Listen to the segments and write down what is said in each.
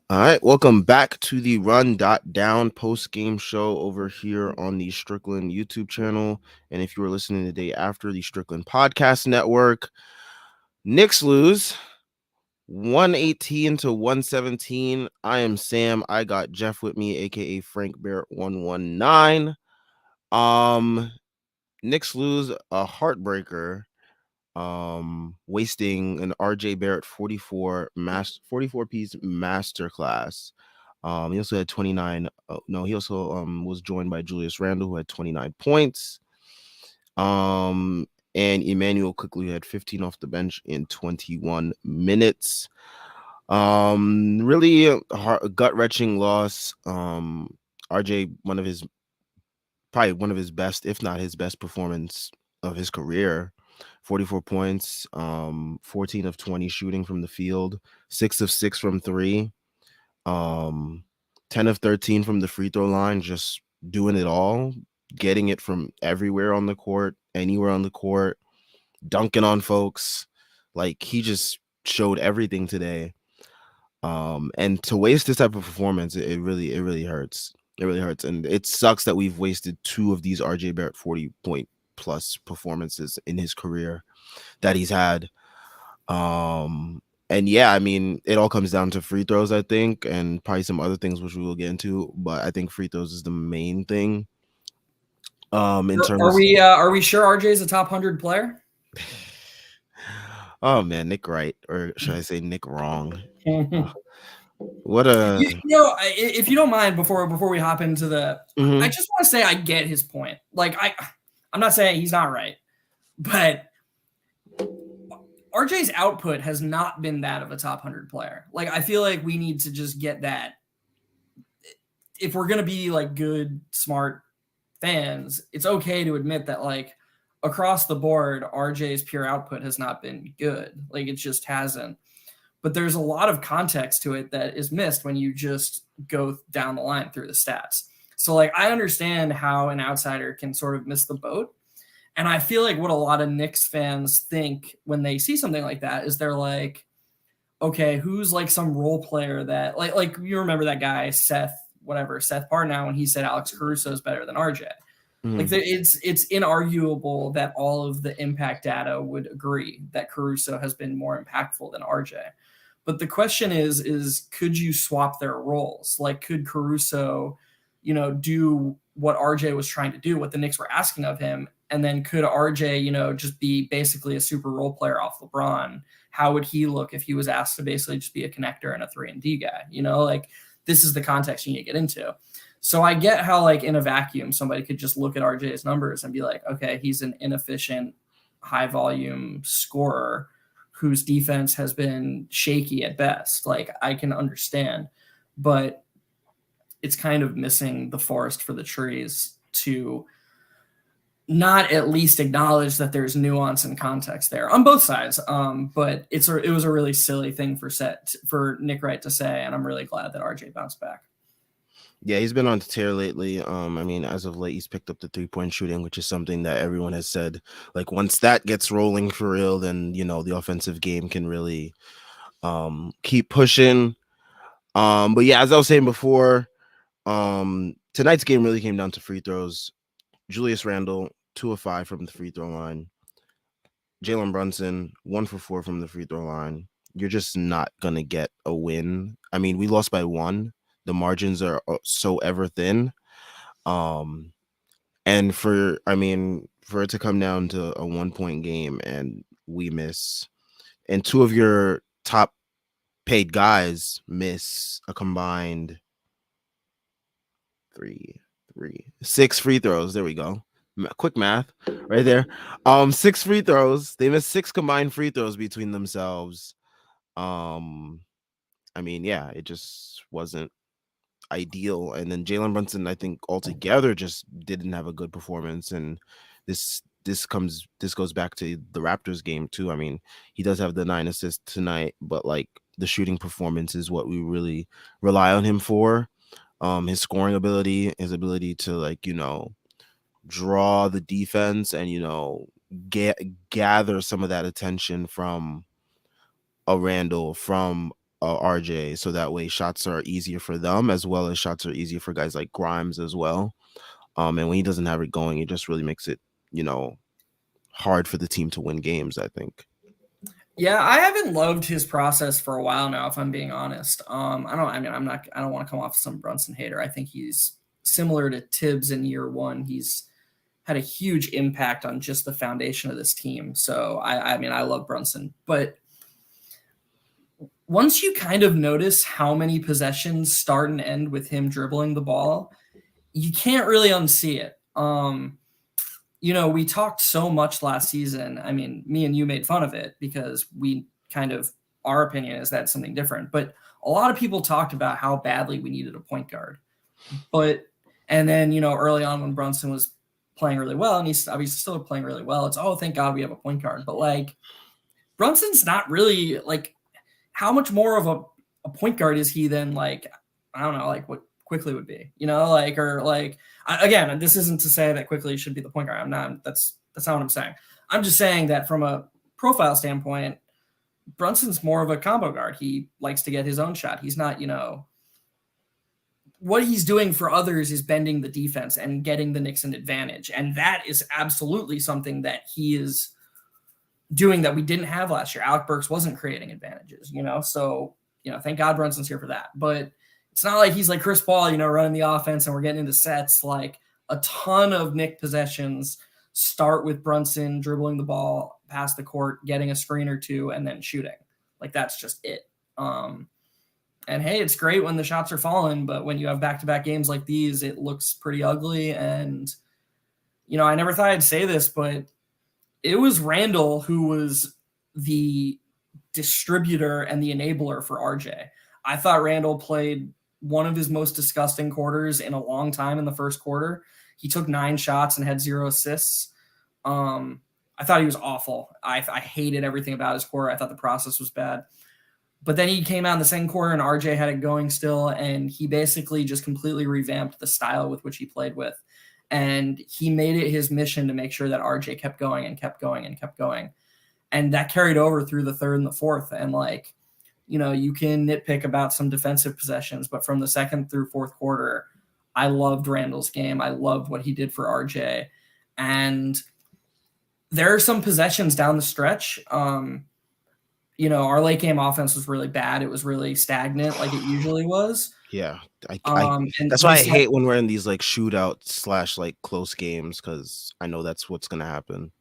All right, welcome back to the Run.down post-game show over here on the Strickland YouTube channel. And if you were listening the day after, the Strickland Podcast Network, Knicks lose 118 to 117. I am Sam. I got Jeff with me, aka Frank Barrett 119. Um, Knicks lose a heartbreaker, wasting an RJ Barrett 44 piece masterclass. He also had 29. No, he also was joined by Julius Randle, who had 29 points. And Emmanuel quickly had 15 off the bench in 21 minutes. Really a gut wrenching loss. RJ, probably one of his best, if not his best performance of his career. 44 points, 14 of 20 shooting from the field, 6 of 6 from 3. Um, 10 of 13 from the free throw line, just doing it all, getting it from everywhere on the court, anywhere on the court, dunking on folks. Like he just showed everything today. And to waste this type of performance, it really hurts. It really hurts. And it sucks that we've wasted two of these RJ Barrett 40-point plus performances in his career that he's had. And yeah, I mean, it all comes down to free throws, I think, and probably some other things which we will get into. But I think free throws is the main thing. In Are terms, we sure RJ is a top 100 player? oh man, Nick Wright, or should I say Nick Wrong? Uh, you, what a. if you don't mind, before we hop into I Mhm. just want to say I get his point. Like I'm not saying he's not right, but RJ's output has not been that of a top 100 player. Like I feel like we need to just get that. If we're gonna be like good, smart fans, it's okay to admit that like across the board, RJ's pure output has not been good. Like it just hasn't. But there's a lot of context to it that is missed when you just go down the line through the stats. So like I understand how an outsider can sort of miss the boat. And I feel like what a lot of Knicks fans think when they see something like that is they're like, okay, who's like some role player that like you remember that guy Seth Partnow when he said Alex Caruso is better than RJ. Like Mhm. it's inarguable that all of the impact data would agree that Caruso has been more impactful than RJ. But the question is could you swap their roles? Like could Caruso, do what RJ was trying to do, what the Knicks were asking of him, and then could RJ, just be basically a super role player off LeBron? How would he look if he was asked to basically just be a connector and a 3-and-D guy? Like this is the context you need to get into. So I get how like in a vacuum somebody could just look at RJ's numbers and be like, okay, he's an inefficient, high volume scorer whose defense has been shaky at best. Like I can understand, but it's kind of missing the forest for the trees to not at least acknowledge that there's nuance and context there on both sides. But it was a really silly thing for Nick Wright to say, and I'm really glad that RJ bounced back. Yeah, he's been on the tear lately. I mean, as of late, he's picked up the 3-point shooting, which is something that everyone has said. Like, once that gets rolling for real, then the offensive game can really keep pushing. But yeah, as I was saying before, tonight's game really came down to free throws. Julius Randle, 2 of 5 from the free throw line. Jalen Brunson, 1 for 4 from the free throw line. You're just not gonna get a win. I mean, we lost by 1. The margins are so ever thin. Um, and for it to come down to a 1-point game and we miss, and two of your top paid guys miss a combined three, 6 free throws. There we go. Quick math right there. 6 free throws. They missed 6 combined free throws between themselves. Um, I mean, yeah, it just wasn't ideal. And then Jalen Brunson, I think altogether just didn't have a good performance. And this goes back to the Raptors game too. I mean, he does have the 9 assists tonight, but like the shooting performance is what we really rely on him for. His scoring ability, his ability to like, draw the defense and gather some of that attention from a Randall, from RJ, so that way shots are easier for them as well as shots are easier for guys like Grimes as well. And when he doesn't have it going, it just really makes it, you know, hard for the team to win games, I think. Yeah, I haven't loved his process for a while now, if I'm being honest. I don't want to come off as some Brunson hater. I think he's similar to Tibbs in year one. He's had a huge impact on just the foundation of this team. So I love Brunson, but once you kind of notice how many possessions start and end with him dribbling the ball, you can't really unsee it. We talked so much last season. I mean, me and you made fun of it because we kind of, our opinion is that's something different. But a lot of people talked about how badly we needed a point guard. And then, early on when Brunson was playing really well, and he's obviously still playing really well, it's, oh, thank God we have a point guard. But like, Brunson's not really like, how much more of a point guard is he than like, I don't know, like what Quickly would be, again, this isn't to say that Quickly should be the point guard. That's not what I'm saying. I'm just saying that from a profile standpoint, Brunson's more of a combo guard. He likes to get his own shot. He's not, what he's doing for others is bending the defense and getting the Knicks an advantage. And that is absolutely something that he is doing that we didn't have last year. Alec Burks wasn't creating advantages, so, thank God Brunson's here for that. But it's not like he's like Chris Paul, running the offense and we're getting into sets. Like a ton of Knick possessions start with Brunson dribbling the ball past the court, getting a screen or two, and then shooting. Like that's just it. And hey, it's great when the shots are falling, but when you have back-to-back games like these, it looks pretty ugly. And, I never thought I'd say this, but it was Randall who was the distributor and the enabler for RJ. I thought Randall played one of his most disgusting quarters in a long time in the first quarter. He took 9 shots and had 0 assists. I thought he was awful. I hated everything about his quarter. I thought the process was bad. But then he came out in the second quarter and RJ had it going still, and he basically just completely revamped the style with which he played with. And he made it his mission to make sure that RJ kept going and kept going and kept going. And that carried over through the third and the fourth. And like, you can nitpick about some defensive possessions, but from the second through fourth quarter, I loved Randall's game. I loved what he did for RJ. And there are some possessions down the stretch. Our late game offense was really bad. It was really stagnant like it usually was. Yeah, that's why I hate when we're in these like shootout / like close games, because I know that's what's gonna happen.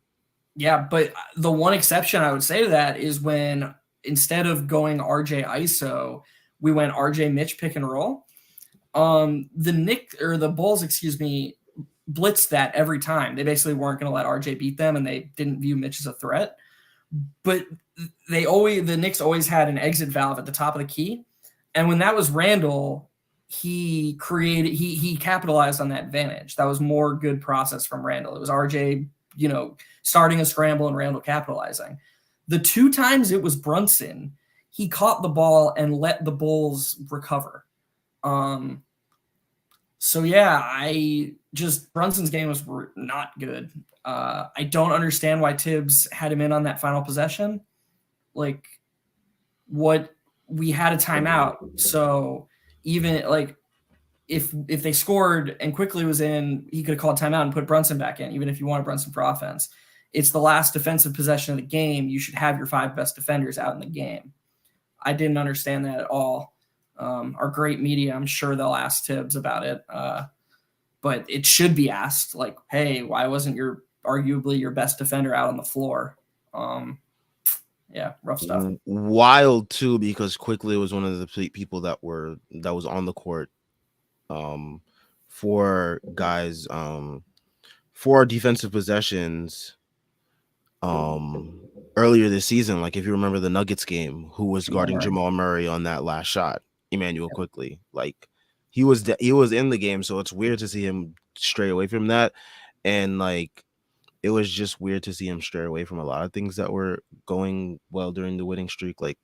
Yeah, but the one exception I would say to that is when instead of going RJ ISO, we went RJ Mitch pick and roll. The Bulls, blitzed that every time. They basically weren't going to let RJ beat them, and they didn't view Mitch as a threat. But the Knicks always had an exit valve at the top of the key. And when that was Randall, he capitalized on that advantage. That was more good process from Randall. It was RJ, starting a scramble and Randall capitalizing. The 2 times it was Brunson, he caught the ball and let the Bulls recover. So yeah, Brunson's game was not good. I don't understand why Tibbs had him in on that final possession. Like, we had a timeout, so even like if they scored and Quickly was in, he could have called timeout and put Brunson back in, even if you wanted Brunson for offense. It's the last defensive possession of the game. You should have your 5 best defenders out in the game. I didn't understand that at all. Our great media, I'm sure they'll ask Tibbs about it. But it should be asked, like, hey, why wasn't arguably your best defender out on the floor? Yeah, rough stuff. Wild too, because Quickly was one of the people that was on the court for guys for defensive possessions earlier this season. Like if you remember the Nuggets game, who was guarding Jamal Murray on that last shot? Emmanuel Quickly. Like he was in the game, so it's weird to see him stray away from that. And like it was just weird to see him stray away from a lot of things that were going well during the winning streak. Like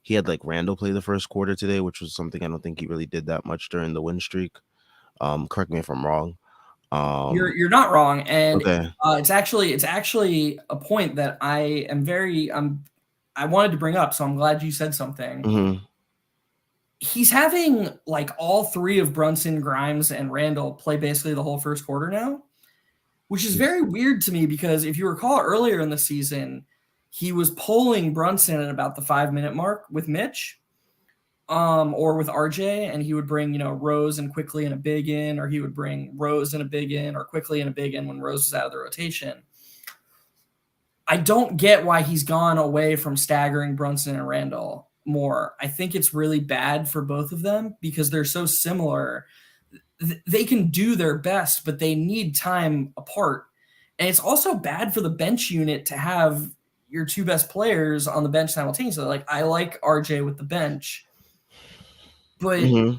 he had like Randall play the first quarter today, which was something I don't think he really did that much during the win streak. Correct me if I'm wrong. You're not wrong, and okay. It's actually a point that I'm I wanted to bring up, so I'm glad you said something. Mm-hmm. He's having like all three of Brunson, Grimes, and Randall play basically the whole first quarter now, which is very weird to me because if you recall earlier in the season, he was polling Brunson at about the 5 minute mark with Mitch, or with RJ, and he would bring, Rose and Quickly and a big in, or he would bring Rose and a big in, or Quickly and a big in when Rose was out of the rotation. I don't get why he's gone away from staggering Brunson and Randall more. I think it's really bad for both of them because they're so similar. They can do their best, but they need time apart. And it's also bad for the bench unit to have your two best players on the bench simultaneously. Like, I like RJ with the bench, but Mm-hmm.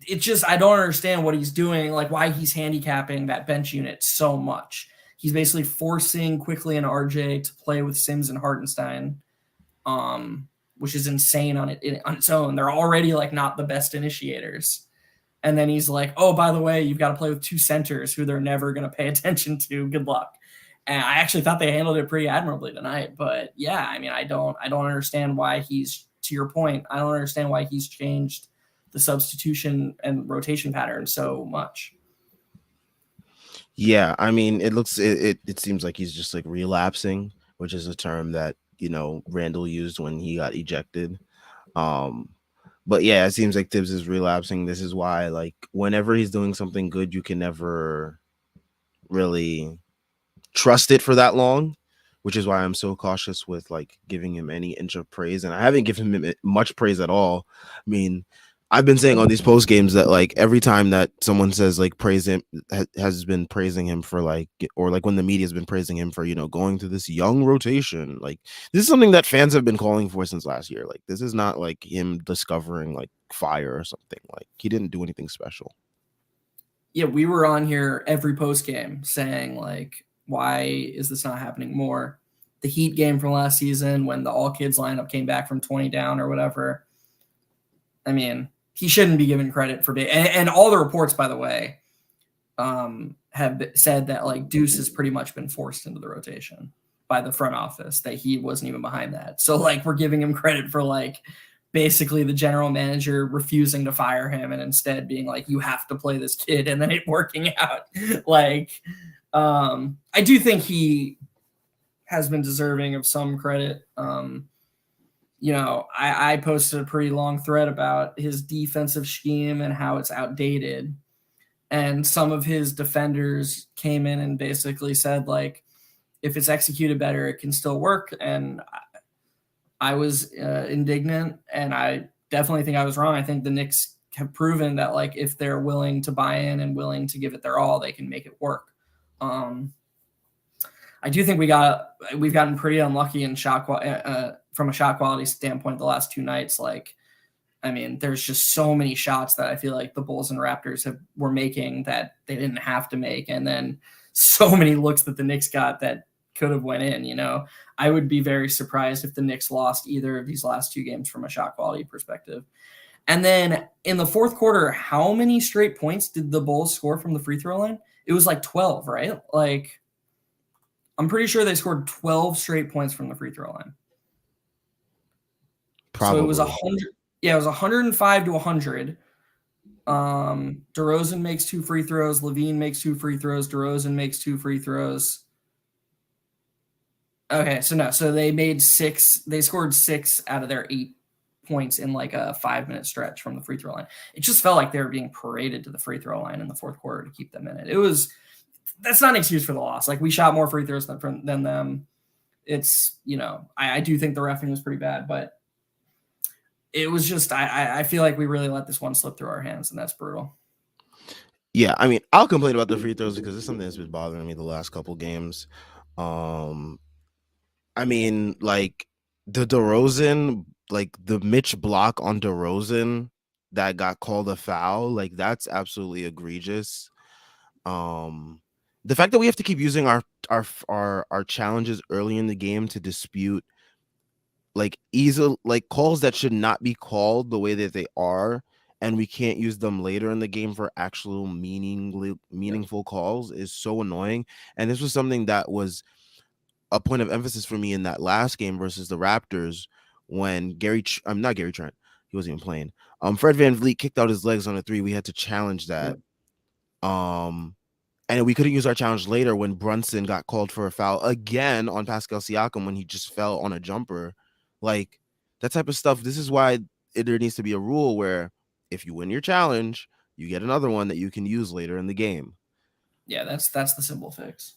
it's just, I don't understand what he's doing, like why he's handicapping that bench unit so much. He's basically forcing Quickly and RJ to play with Sims and Hartenstein, which is insane on its own. They're already like not the best initiators. And then he's like, oh, by the way, you've got to play with two centers who they're never going to pay attention to. Good luck. And I actually thought they handled it pretty admirably tonight. But yeah, I mean, I don't understand why he's, to your point, I don't understand why he's changed the substitution and rotation pattern so much. Yeah, I mean, it seems like he's just like relapsing, which is a term that Randall used when he got ejected. Um, but yeah, it seems like Tibbs is relapsing. This is why, like, whenever he's doing something good, you can never really trust it for that long, which is why I'm so cautious with like giving him any inch of praise. And I haven't given him much praise at all. I mean, I've been saying on these post games that like every time that someone says like praise him, has been praising him for like, or like when the media's been praising him for going through this young rotation, like this is something that fans have been calling for since last year. Like this is not like him discovering like fire or something. Like he didn't do anything special. Yeah, we were on here every post game saying like, why is this not happening more? The Heat game from last season when the all kids lineup came back from 20 down or whatever. I mean, he shouldn't be given credit for being, and all the reports, by the way, have said that like Deuce has pretty much been forced into the rotation by the front office, that he wasn't even behind that. So like we're giving him credit for like basically the general manager refusing to fire him and instead being like, you have to play this kid, and then it working out. Like, I do think he has been deserving of some credit. I posted a pretty long thread about his defensive scheme and how it's outdated. And some of his defenders came in and basically said, like, if it's executed better, it can still work. And I was indignant, and I definitely think I was wrong. I think the Knicks have proven that, like, if they're willing to buy in and willing to give it their all, they can make it work. I do think we've gotten pretty unlucky in from a shot quality standpoint the last two nights. Like, I mean, there's just so many shots that I feel like the Bulls and Raptors were making that they didn't have to make, and then so many looks that the Knicks got that could have went in. I would be very surprised if the Knicks lost either of these last two games from a shot quality perspective. And then in the fourth quarter, how many straight points did the Bulls score from the free throw line? It was like 12, right? Like, I'm pretty sure they scored 12 straight points from the free throw line. So it was Probably. 100. Yeah, it was 105 to 100. DeRozan makes two free throws. Levine makes two free throws. DeRozan makes two free throws. Okay, so no, so they made six. They scored 6 out of their 8 points in like a 5-minute stretch from the free throw line. It just felt like they were being paraded to the free throw line in the fourth quarter to keep them in it. That's not an excuse for the loss. Like, we shot more free throws than them. It's, I do think the reffing was pretty bad, but it was just, I feel like we really let this one slip through our hands, and that's brutal. Yeah, I mean, I'll complain about the free throws because it's something that's been bothering me the last couple games. Um, I mean, like the DeRozan, like the Mitch block on DeRozan that got called a foul, like that's absolutely egregious. Um, the fact that we have to keep using our challenges early in the game to dispute like easy like calls that should not be called the way that they are, and we can't use them later in the game for actual Yep. meaningful calls is so annoying. And this was something that was a point of emphasis for me in that last game versus the Raptors when I'm not Gary Trent, he wasn't even playing. Fred VanVleet kicked out his legs on a three. We had to challenge that. Yep. Um, and we couldn't use our challenge later when Brunson got called for a foul again on Pascal Siakam when he just fell on a jumper. Like that type of stuff. This is why there needs to be a rule where if you win your challenge, you get another one that you can use later in the game. Yeah, that's the simple fix.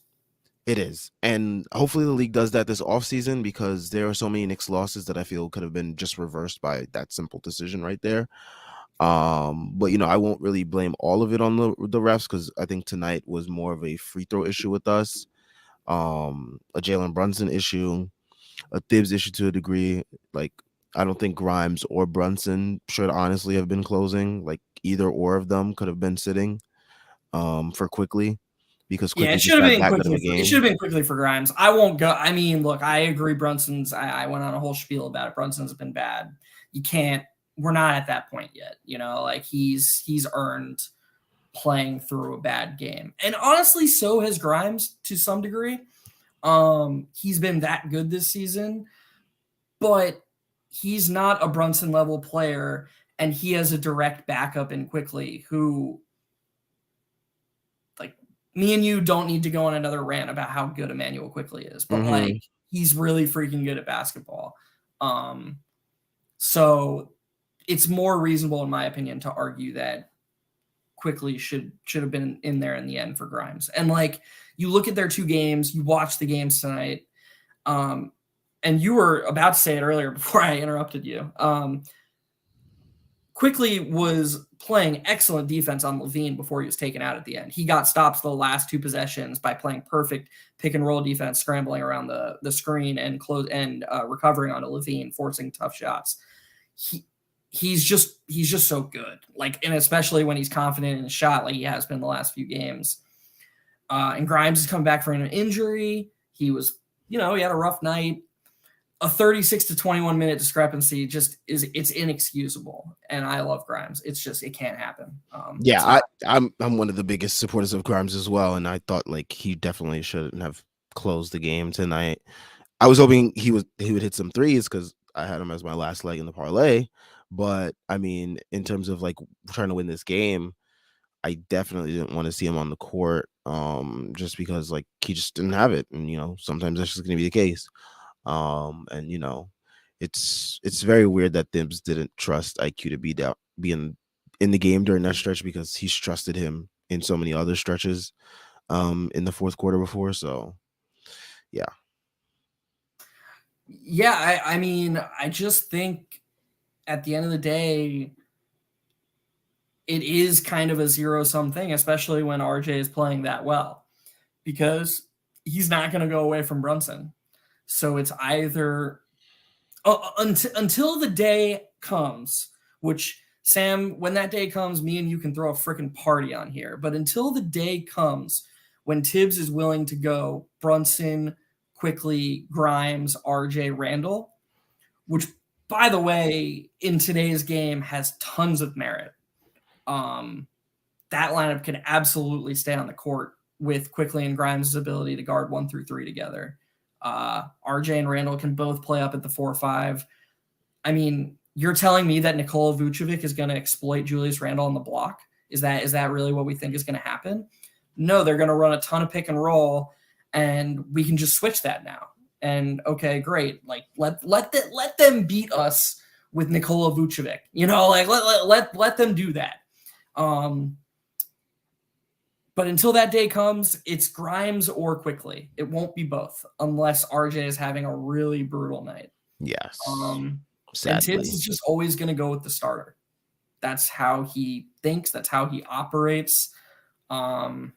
It is. And hopefully the league does that this offseason because there are so many Knicks losses that I feel could have been just reversed by that simple decision right there. But I won't really blame all of it on the refs because I think tonight was more of a free throw issue with us, a Jalen Brunson issue, a Thibs issue to a degree. Like I don't think Grimes or Brunson should honestly have been closing. Like either or of them could have been sitting for Quickly because Yeah, Quickly just had that good of a it should have game. been quickly for Grimes. I won't go. I mean, look, I agree. I went on a whole spiel about it. Brunson's been bad. You can't. We're not at that point yet. Like he's earned playing through a bad game, and honestly, so has Grimes to some degree. He's been that good this season, but he's not a Brunson level player, and he has a direct backup in Quickly who, like, me and you don't need to go on another rant about how good Emmanuel Quickly is, but like Mm-hmm. he's really freaking good at basketball. Um, so it's more reasonable, in my opinion, to argue that Quickly should have been in there in the end for Grimes. And like you look at their two games, you watch the games tonight, and you were about to say it earlier before I interrupted you. Quickly was playing excellent defense on Levine before he was taken out at the end. He got stops the last two possessions by playing perfect pick and roll defense, scrambling around the screen and recovering onto Levine, forcing tough shots. He's just so good. Like, and especially when he's confident in his shot, like he has been the last few games. And Grimes has come back from an injury. He was, he had a rough night. A 36 to 21 minute discrepancy it's inexcusable. And I love Grimes. It's just, it can't happen. Yeah, It's not. I'm one of the biggest supporters of Grimes as well, and I thought like he definitely shouldn't have closed the game tonight. I was hoping he would hit some threes because I had him as my last leg in the parlay. But I mean, in terms of like trying to win this game, I definitely didn't want to see him on the court. Just because like he just didn't have it, and sometimes that's just gonna be the case. And it's very weird that Thibs didn't trust IQ to be in the game during that stretch because he's trusted him in so many other stretches in the fourth quarter before. So yeah. Yeah, I mean, I just think at the end of the day, it is kind of a zero sum thing, especially when RJ is playing that well, because he's not going to go away from Brunson. So it's either until the day comes, which Sam, when that day comes, me and you can throw a freaking party on here. But until the day comes when Tibbs is willing to go Brunson, Quickly, Grimes, RJ, Randall, which, by the way, in today's game has tons of merit. Um, that lineup can absolutely stay on the court with Quickly and Grimes' ability to guard 1 through 3 together. RJ and Randall can both play up at the 4-5. I mean, you're telling me that Nikola Vucevic is going to exploit Julius Randle on the block? Is that really what we think is going to happen? No, they're going to run a ton of pick and roll, and we can just switch that now. And okay, great. Like let them beat us with Nikola Vucevic. Like let them do that. But until that day comes, it's Grimes or Quickly. It won't be both unless RJ is having a really brutal night. Yes. Um, and Tibbs Sadly. is just always going to go with the starter. That's how he thinks. That's how he operates. And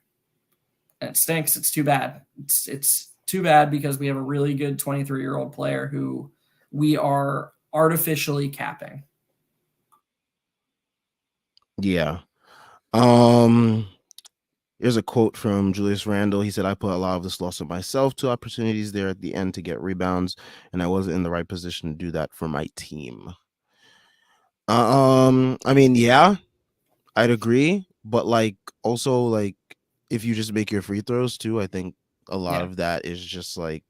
it stinks. It's too bad. It's too bad because we have a really good 23-year-old player who we are artificially capping. Yeah. Here's a quote from Julius Randle. He said, I put a lot of this loss on myself, two opportunities there at the end to get rebounds, and I wasn't in the right position to do that for my team. I mean, yeah, I'd agree, but like also like if you just make your free throws too, I think a lot Yeah. of that is just like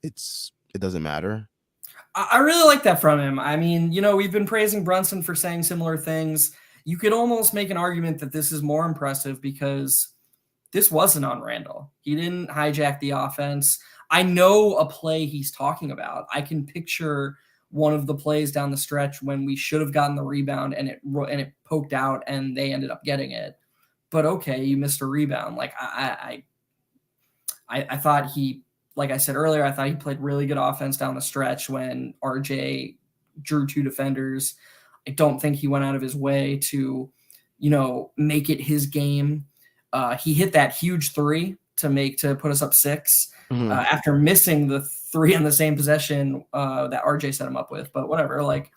it doesn't matter. I really like that from him. I mean, we've been praising Brunson for saying similar things. You could almost make an argument that this is more impressive because this wasn't on Randall. He didn't hijack the offense. I know a play he's talking about. I can picture one of the plays down the stretch when we should have gotten the rebound and it poked out and they ended up getting it. But okay, you missed a rebound. Like I thought he, like I said earlier, I thought he played really good offense down the stretch when RJ drew two defenders. I don't think he went out of his way to, make it his game. He hit that huge three to put us up 6 Mhm. after missing the three on the same possession that RJ set him up with. But whatever, like,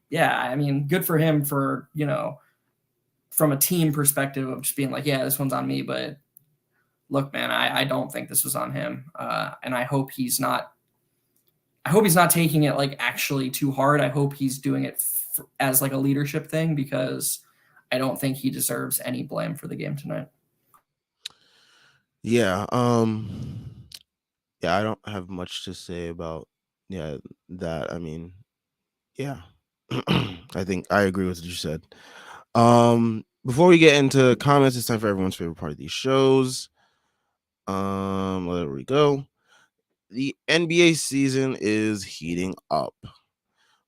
yeah, I mean, good for him for from a team perspective of just being like, yeah, this one's on me, but look, man, I don't think this was on him, and I hope he's not. I hope he's not taking it like actually too hard. I hope he's doing it as like a leadership thing because I don't think he deserves any blame for the game tonight. Yeah. Yeah, I don't have much to say about yeah that. I mean, yeah. I think I agree with what you said. Before we get into comments, it's time for everyone's favorite part of these shows. There we go. The NBA season is heating up.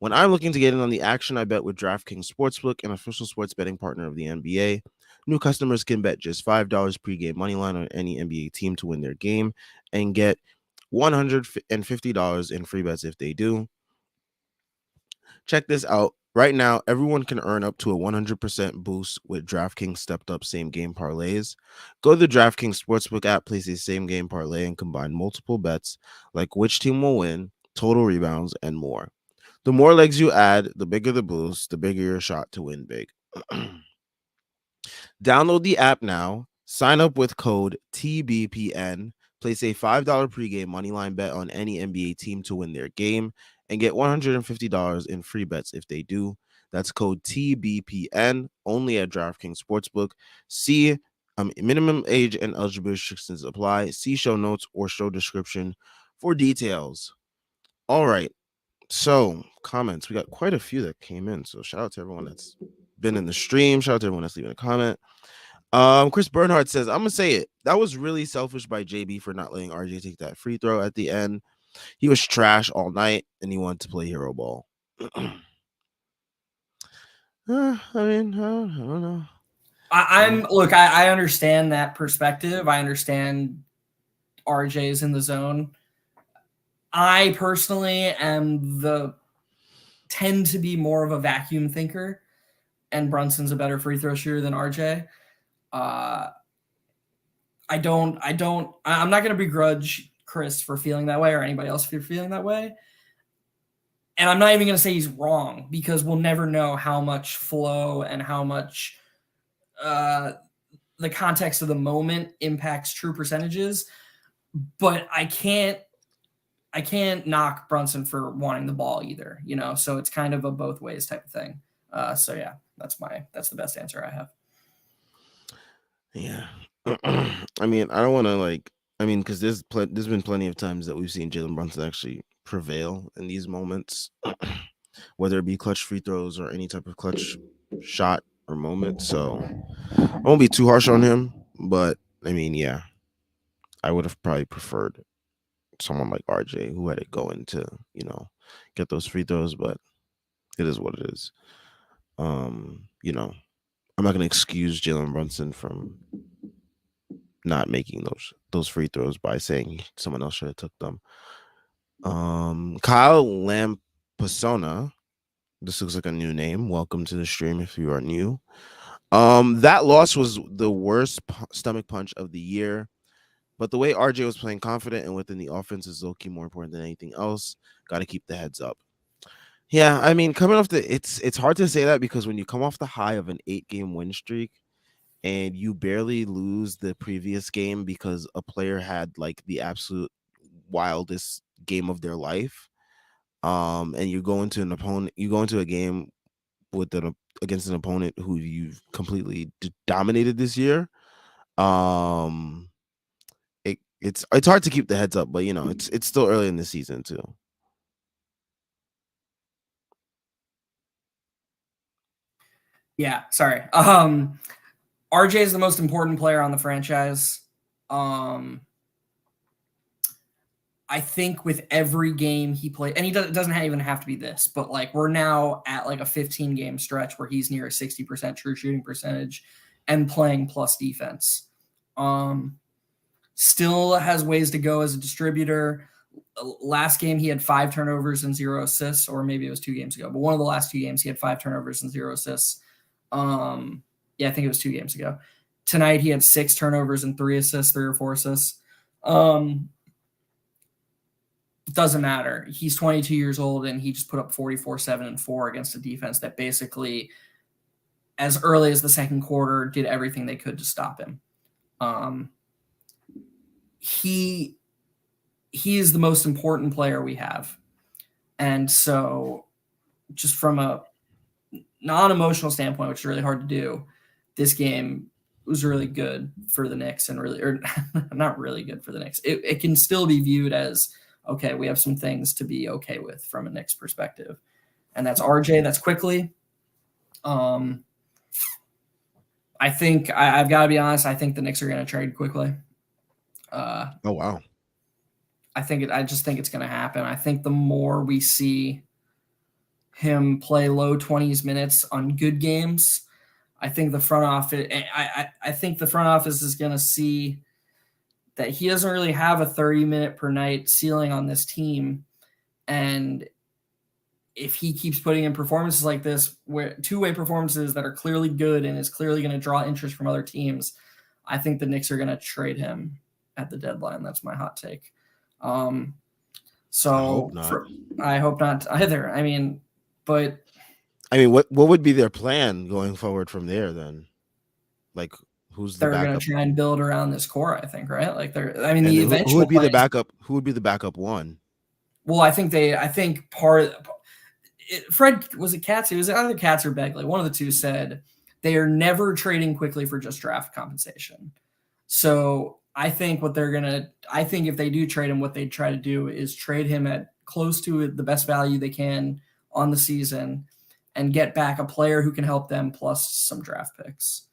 When I'm looking to get in on the action, I bet with DraftKings Sportsbook, an official sports betting partner of the NBA. New customers can bet just $5 pregame moneyline on any NBA team to win their game and get $150 in free bets if they do. Check this out. Right now, everyone can earn up to a 100% boost with DraftKings stepped up same game parlays. Go to the DraftKings Sportsbook app, place a same game parlay, and combine multiple bets like which team will win, total rebounds, and more. The more legs you add, the bigger the boost, the bigger your shot to win big. Download the app now, sign up with code TBPN, place a $5 pregame moneyline bet on any NBA team to win their game, and get $150 in free bets if they do. That's code TBPN only at DraftKings Sportsbook. See minimum age and eligibility restrictions apply. See show notes or show description for details. All right. So, comments. We got quite a few that came in. So, shout out to everyone that's been in the stream. Shout out to everyone that's leaving a comment. Chris Bernhardt says, I'm gonna say it. That was really selfish by JB for not letting RJ take that free throw at the end. He was trash all night and he wanted to play hero ball. I don't know. I'm look. I understand that perspective. I understand RJ's in the zone. I personally tend to be more of a vacuum thinker, and Brunson's a better free throw shooter than RJ. I'm not going to begrudge Chris for feeling that way or anybody else for feeling that way. And I'm not even going to say he's wrong because we'll never know how much flow and how much the context of the moment impacts true percentages. But I can't knock Brunson for wanting the ball either, so it's kind of a both ways type of thing. So yeah, that's the best answer I have. Yeah. I mean, I don't want to because there's been plenty of times that we've seen Jalen Brunson actually prevail in these moments, whether it be clutch free throws or any type of clutch shot or moment. So I won't be too harsh on him, but I mean, yeah, I would have probably preferred someone like RJ who had it going to, get those free throws, but it is what it is. I'm not gonna excuse Jalen Brunson from not making those free throws by saying someone else should have took them. Kyle Lampasona, this looks like a new name. Welcome to the stream if you are new. That loss was the worst stomach punch of the year. But the way RJ was playing confident and within the offense is low-key more important than anything else. Got to keep the heads up. Yeah, I mean, coming off it's hard to say that because when you come off the high of an 8-game win streak and you barely lose the previous game because a player had like the absolute wildest game of their life, and you go into a game with against an opponent who you've completely dominated this year, um, it's hard to keep the heads up, but it's still early in the season too. Yeah, sorry. RJ is the most important player on the franchise. Um, I think with every game he played, and doesn't even have to be this, but like we're now at like a 15 game stretch where he's near a 60% true shooting percentage and playing plus defense. Still has ways to go as a distributor. Last game he had 5 turnovers and 0 assists, or maybe it was 2 games ago, but one of the last 2 games he had 5 turnovers and 0 assists. Yeah, I think it was 2 games ago. Tonight he had 6 turnovers and 3 assists, 3 or 4 assists. Doesn't matter. He's 22 years old and he just put up 44, 7, and 4 against a defense that basically, as early as the second quarter, did everything they could to stop him. He is the most important player we have. And so just from a non-emotional standpoint, which is really hard to do, this game was really good for the Knicks and really, or not really good for the Knicks. It can still be viewed as, okay, we have some things to be okay with from a Knicks perspective. And that's RJ, that's quickly. I think I've got to be honest. I think the Knicks are going to trade quickly. Oh wow! I just think it's going to happen. I think the more we see him play low 20s minutes on good games, I think the front office. I think the front office is going to see that he doesn't really have a 30-minute per night ceiling on this team, and if he keeps putting in performances like this, where two-way performances that are clearly good and is clearly going to draw interest from other teams, I think the Knicks are going to trade him at the deadline. That's my hot take. So I hope not either. I mean, but what would be their plan going forward from there then? Like, who's the they're backup? going to try and build around this core, I think, right? Like And the who eventual would be plan the backup? Who would be the backup one? Well, I think Fred, was it Katz? It was either Katz or Begley. One of the two said they are never trading quickly for just draft compensation. So I think if they do trade him, what they'd try to do is trade him at close to the best value they can on the season and get back a player who can help them plus some draft picks.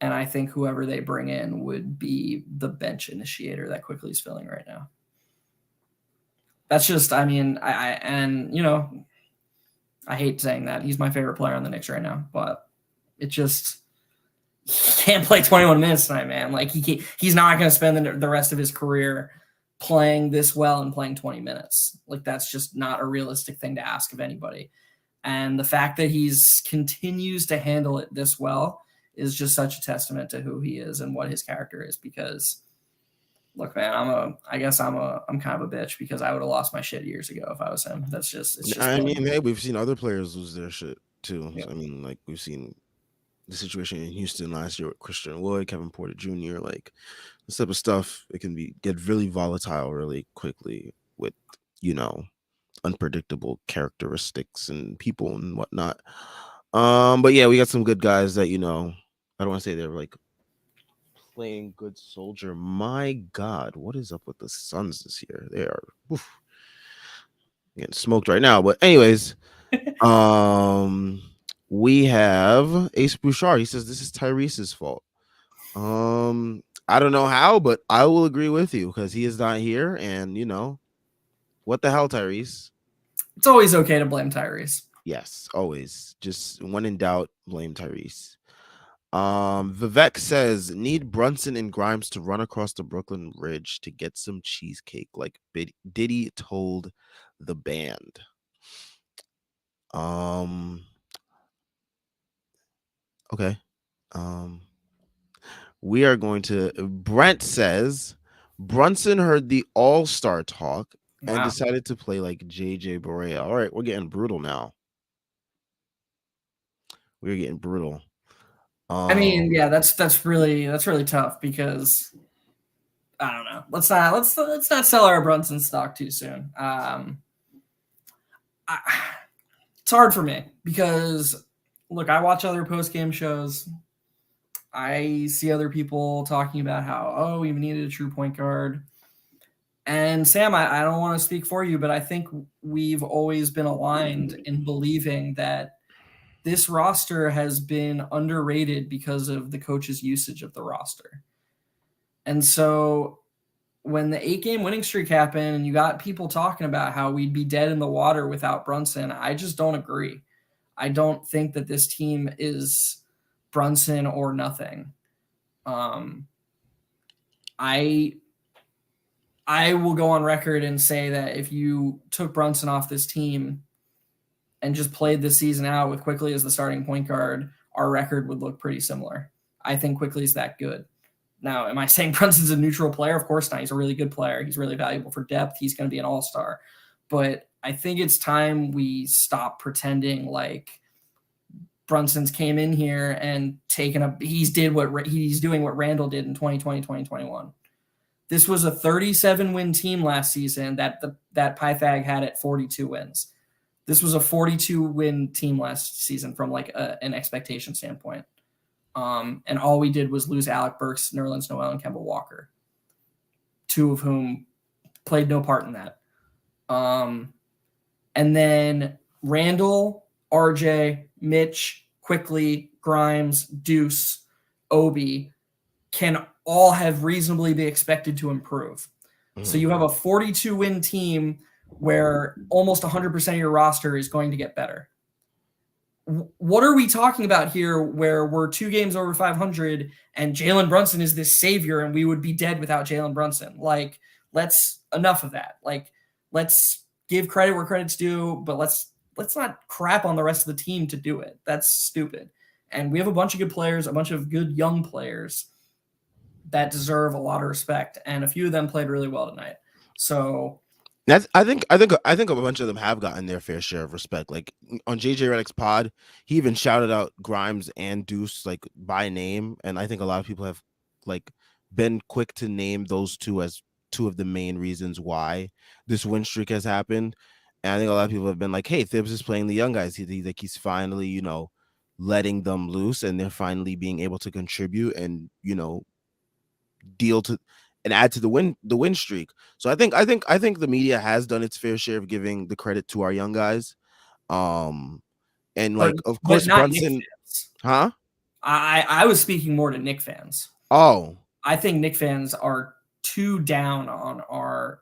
And I think whoever they bring in would be the bench initiator that quickly is filling right now. That's just, I hate saying that. He's my favorite player on the Knicks right now, but it just, he can't play 21 minutes tonight, man. Like he's not going to spend the rest of his career playing this well and playing 20 minutes. Like that's just not a realistic thing to ask of anybody. And the fact that he's continues to handle it this well is just such a testament to who he is and what his character is. Because look, man, I'm kind of a bitch because I would have lost my shit years ago if I was him. It's just hey, we've seen other players lose their shit too. Yeah. So, like we've seen the situation in Houston last year with Christian Wood, Kevin Porter Jr. Like this type of stuff, it can get really volatile really quickly with unpredictable characteristics and people and whatnot. But yeah, we got some good guys that I don't want to say they're like playing good soldier. My God, what is up with the Suns this year? They are getting smoked right now. But anyways, we have Ace Bouchard. He says this is Tyrese's fault. I don't know how, but I will agree with you because he is not here, and what the hell, Tyrese? It's always okay to blame Tyrese. Yes, always. Just when in doubt, blame Tyrese. Vivek says need Brunson and Grimes to run across the Brooklyn Bridge to get some cheesecake, like Diddy told the band. Okay. We are going to. Brent says Brunson heard the All-Star talk and decided to play like JJ Barea. All right, we're getting brutal now. We're getting brutal. I mean, yeah, that's really tough because I don't know. Let's not sell our Brunson stock too soon. It's hard for me because look, I watch other post-game shows. I see other people talking about how we needed a true point guard. And Sam, I don't want to speak for you, but I think we've always been aligned in believing that this roster has been underrated because of the coach's usage of the roster. And so when the 8-game winning streak happened and you got people talking about how we'd be dead in the water without Brunson, I just don't agree. I don't think that this team is Brunson or nothing. I I will go on record and say that if you took Brunson off this team and just played the season out with Quickly as the starting point guard, our record would look pretty similar. I think Quickly's that good. Now, am I saying Brunson's a neutral player? Of course not. He's a really good player. He's really valuable for depth. He's going to be an all-star. But I think it's time we stop pretending like Brunson's came in here and taken up. He's doing what Randall did in 2020, 2021. This was a 37-win team last season that Pythag had at 42 wins. This was a 42-win team last season from like an expectation standpoint. And all we did was lose Alec Burks, Nerlens Noel, and Kemba Walker, two of whom played no part in that. And then Randall, RJ, Mitch, Quickly, Grimes, Deuce, Obi can all have reasonably be expected to improve. Mm-hmm. So you have a 42-win team where almost 100% of your roster is going to get better. What are we talking about here where we're 2 games over 500 and Jalen Brunson is this savior and we would be dead without Jalen Brunson? Like, enough of that. Like, let's give credit where credit's due, but let's not crap on the rest of the team to do it. That's stupid. And we have a bunch of good players, a bunch of good young players that deserve a lot of respect, and a few of them played really well tonight. So I think a bunch of them have gotten their fair share of respect. Like on JJ Redick's pod, he even shouted out Grimes and Deuce like by name, and I think a lot of people have like been quick to name those two as two of the main reasons why this win streak has happened. And I think a lot of people have been like, "Hey, Thibs is playing the young guys. He's finally, letting them loose, and they're finally being able to contribute and deal to and add to the win streak." So I think the media has done its fair share of giving the credit to our young guys. And like of course Brunson, huh? I was speaking more to Knick fans. Oh, I think Knick fans are too down on our.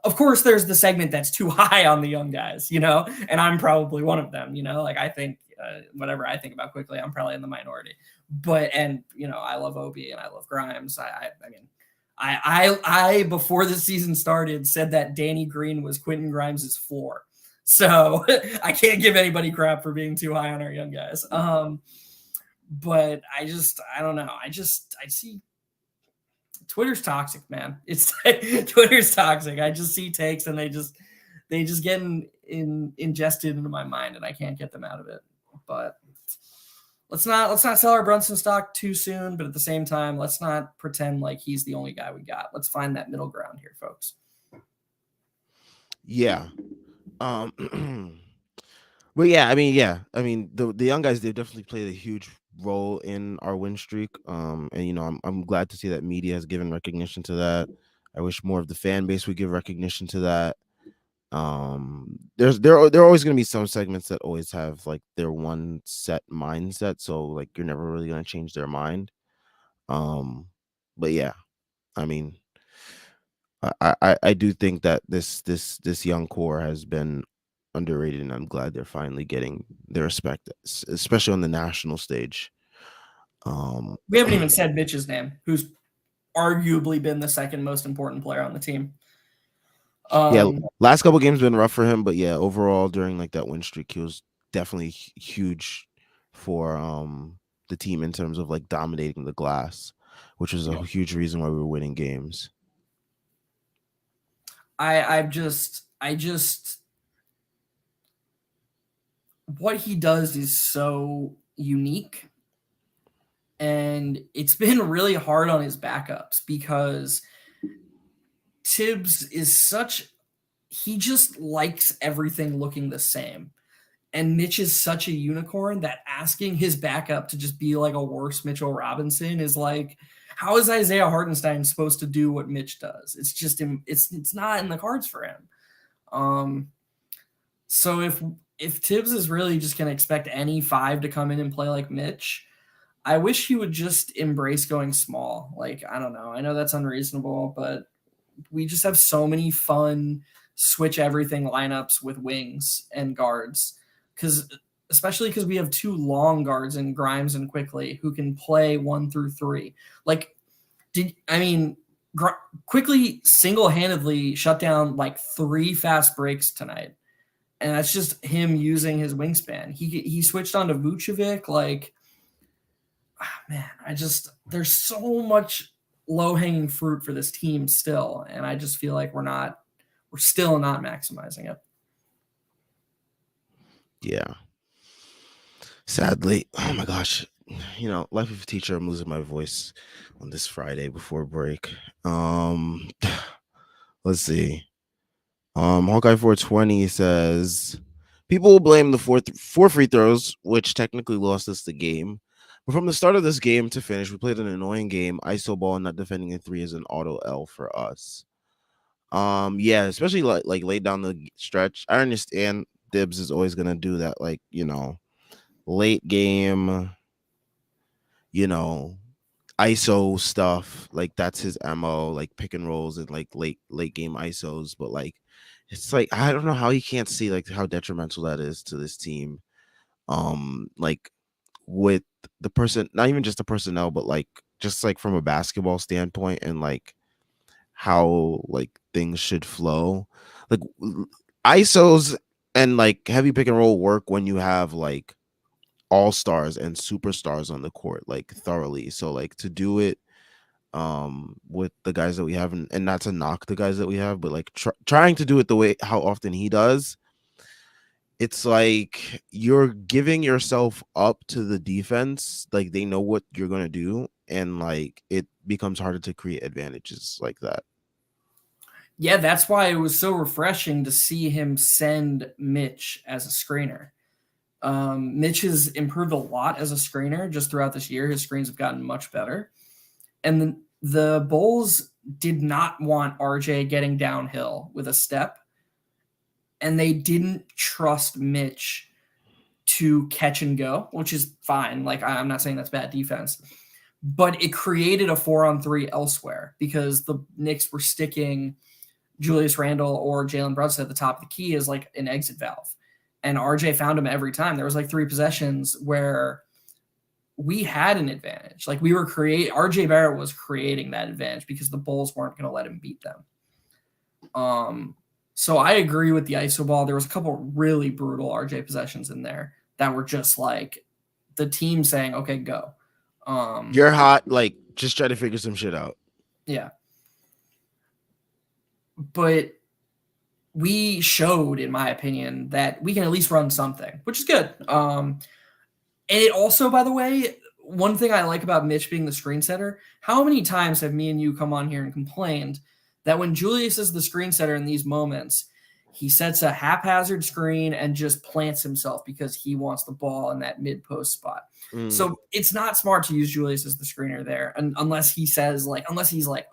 Of course, there's the segment that's too high on the young guys, and I'm probably one of them. Like I think whatever I think about Quickly, I'm probably in the minority. But I love Obi and I love Grimes. I before the season started said that Danny Green was Quentin Grimes' floor. So I can't give anybody crap for being too high on our young guys. But I don't know. I see Twitter's toxic, man. It's Twitter's toxic. I just see takes and they just get ingested into my mind and I can't get them out of it. But let's not sell our Brunson stock too soon, but at the same time, let's not pretend like he's the only guy we got. Let's find that middle ground here, folks. Yeah. But yeah, I mean the young guys, they've definitely played a huge role in our win streak. And I'm glad to see that media has given recognition to that. I wish more of the fan base would give recognition to that. There are always going to be some segments that always have like their one set mindset, so like you're never really going to change their mind. But yeah, I mean, I do think that this young core has been underrated, and I'm glad they're finally getting their respect, especially on the national stage. We haven't even said Mitch's name, who's arguably been the second most important player on the team. Yeah, last couple games been rough for him, but yeah, overall during like that win streak, he was definitely huge for the team in terms of like dominating the glass, which was a huge reason why we were winning games. I just what he does is so unique, and it's been really hard on his backups because Tibbs is he just likes everything looking the same. And Mitch is such a unicorn that asking his backup to just be like a worse Mitchell Robinson is like, How is Isaiah Hartenstein supposed to do what Mitch does? It's just it's not in the cards for him. So if Tibbs is really just going to expect any five to come in and play like Mitch, I wish he would just embrace going small. Like, I don't know. I know that's unreasonable, but we just have so many fun switch everything lineups with wings and guards. Especially because we have two long guards in Grimes and Quickly who can play 1 through 3. Like, Quickly single-handedly shut down like 3 fast breaks tonight. And that's just him using his wingspan. He switched on to Vucevic. Like, man, there's so much low-hanging fruit for this team still, and I just feel like we're still not maximizing it. Yeah. Sadly, oh my gosh, life of a teacher, I'm losing my voice on this Friday before break. Let's see. Hawkeye 420 says people will blame the four free throws, which technically lost us the game. But from the start of this game to finish, we played an annoying game. ISO ball, not defending a 3 is an auto L for us. Yeah, especially like late down the stretch. I understand Dibs is always gonna do that, like, late game, ISO stuff. Like, that's his MO, like pick and rolls and like late game ISOs. But like, it's like, I don't know how he can't see like how detrimental that is to this team. Like, with the person, not even just the personnel, but like just like from a basketball standpoint, and like how like things should flow. Like, ISOs and like heavy pick and roll work when you have like all stars and superstars on the court, like, thoroughly. So like, to do it with the guys that we have, and not to knock the guys that we have, but like trying to do it the way how often he does, it's like you're giving yourself up to the defense. Like, they know what you're going to do, and like it becomes harder to create advantages like that. Yeah, that's why it was so refreshing to see him send Mitch as a screener. Mitch has improved a lot as a screener just throughout this year. His screens have gotten much better. And the Bulls did not want RJ getting downhill with a step. And they didn't trust Mitch to catch and go, which is fine. Like, I'm not saying that's bad defense. But it created a 4-on-3 elsewhere because the Knicks were sticking Julius Randle or Jalen Brunson at the top of the key as like an exit valve. And RJ found him every time. There was like 3 possessions where we had an advantage. Like, RJ Barrett was creating that advantage because the Bulls weren't going to let him beat them. So I agree with the ISO ball. There was a couple really brutal RJ possessions in there that were just like the team saying, okay, go. You're hot, like, just try to figure some shit out. Yeah. But we showed, in my opinion, that we can at least run something, which is good. And it also, by the way, one thing I like about Mitch being the screen setter, how many times have me and you come on here and complained that when Julius is the screen setter in these moments, he sets a haphazard screen and just plants himself because he wants the ball in that mid-post spot. So it's not smart to use Julius as the screener there, unless he's like,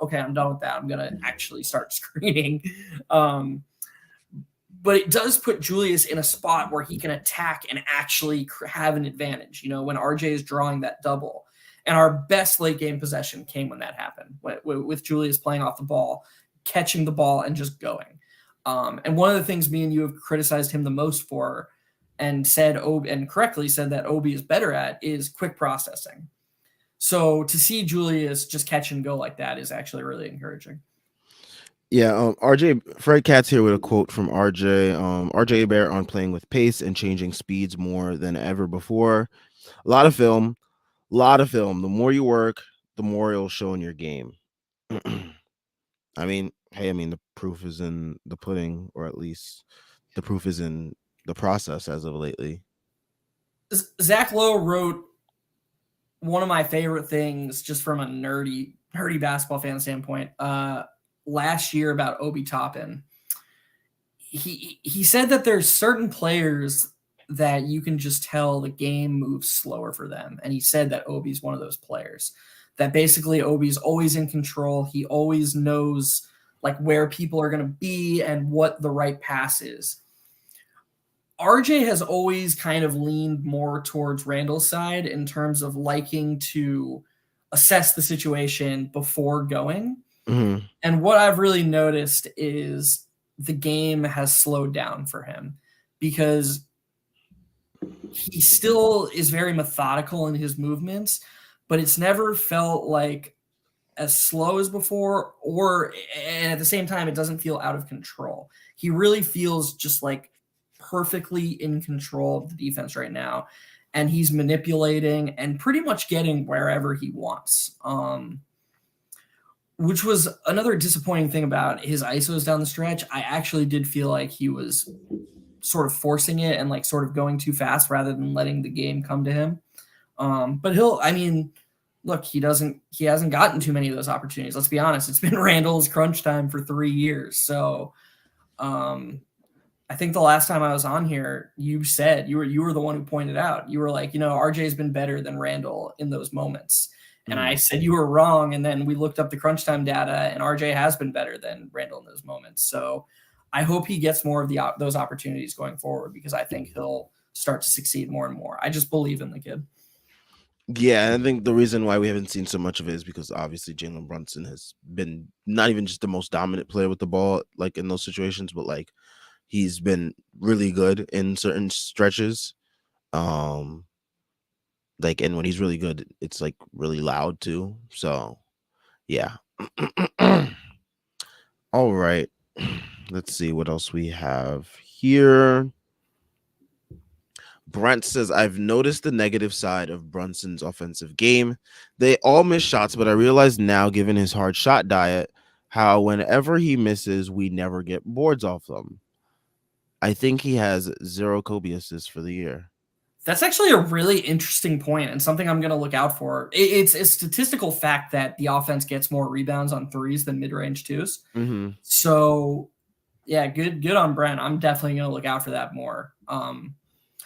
okay, I'm done with that. I'm going to actually start screening. But it does put Julius in a spot where he can attack and actually have an advantage, when RJ is drawing that double. And our best late game possession came when that happened, with Julius playing off the ball, catching the ball, and just going. And one of the things me and you have criticized him the most for, and correctly said that Obi is better at, is quick processing. So to see Julius just catch and go like that is actually really encouraging. Yeah, Fred Katz here with a quote from RJ. RJ Bear on playing with pace and changing speeds more than ever before. A lot of film. The more you work, the more it'll show in your game. The proof is in the pudding, or at least the proof is in the process as of lately. Zach Lowe wrote one of my favorite things, just from a nerdy basketball fan standpoint, last year about Obi Toppin. He said that there's certain players that you can just tell the game moves slower for them, and he said that Obi's one of those players. that basically Obi's always in control. He always knows like where people are going to be and what the right pass is. RJ has always kind of leaned more towards Randall's side in terms of liking to assess the situation before going. Mm-hmm. And what I've really noticed is the game has slowed down for him because he still is very methodical in his movements, but it's never felt like as slow as before, or and at the same time, it doesn't feel out of control. He really feels just like perfectly in control of the defense right now, and he's manipulating and pretty much getting wherever he wants. Which was another disappointing thing about his ISOs down the stretch. I actually did feel like he was sort of forcing it and like sort of going too fast rather than letting the game come to him. But look, he hasn't gotten too many of those opportunities. Let's be honest. It's been Randall's crunch time for 3 years. So, I think the last time I was on here, you said you were the one who pointed out, you were like, RJ's been better than Randall in those moments. And I said you were wrong. And then we looked up the crunch time data, and RJ has been better than Randall in those moments. So I hope he gets more of those opportunities going forward, because I think he'll start to succeed more and more. I just believe in the kid. Yeah, I think the reason why we haven't seen so much of it is because obviously Jalen Brunson has been not even just the most dominant player with the ball, like in those situations, but like he's been really good in certain stretches. Um, like, and when he's really good, it's like really loud too. So, yeah. All right. Let's see what else we have here. Brent says, I've noticed the negative side of Brunson's offensive game. They all miss shots, but I realize now, given his hard shot diet, how whenever he misses, we never get boards off them. I think he has 0 Kobe assists for the year. That's actually a really interesting point and something I'm going to look out for. It's a statistical fact that the offense gets more rebounds on threes than mid-range twos. Mm-hmm. So, yeah, good on Brent. I'm definitely going to look out for that more.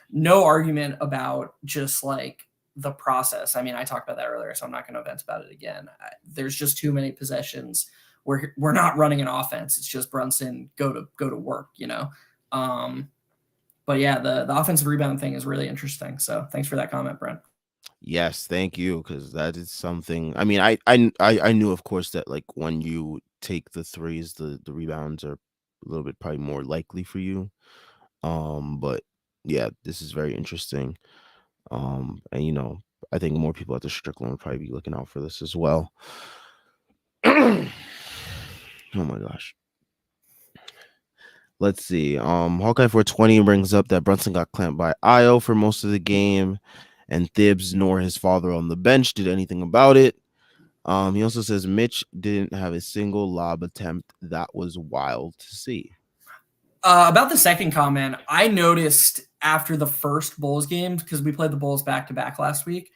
No argument about just like the process. I mean, I talked about that earlier, so I'm not going to vent about it again. There's just too many possessions where we're not running an offense. It's just Brunson go to work, But yeah, the offensive rebound thing is really interesting. So thanks for that comment, Brent. Yes, thank you, because that is something. I mean, I knew, of course, that like when you take the threes, the rebounds are a little bit probably more likely for you. But yeah, this is very interesting. And I think more people at the Strickland will probably be looking out for this as well. Oh my gosh. Let's see. Hawkeye 420 brings up that Brunson got clamped by Io for most of the game, and Thibs nor his father on the bench did anything about it. He also says Mitch didn't have a single lob attempt. That was wild to see. About the second comment, I noticed after the first Bulls game, because we played the Bulls back to back last week,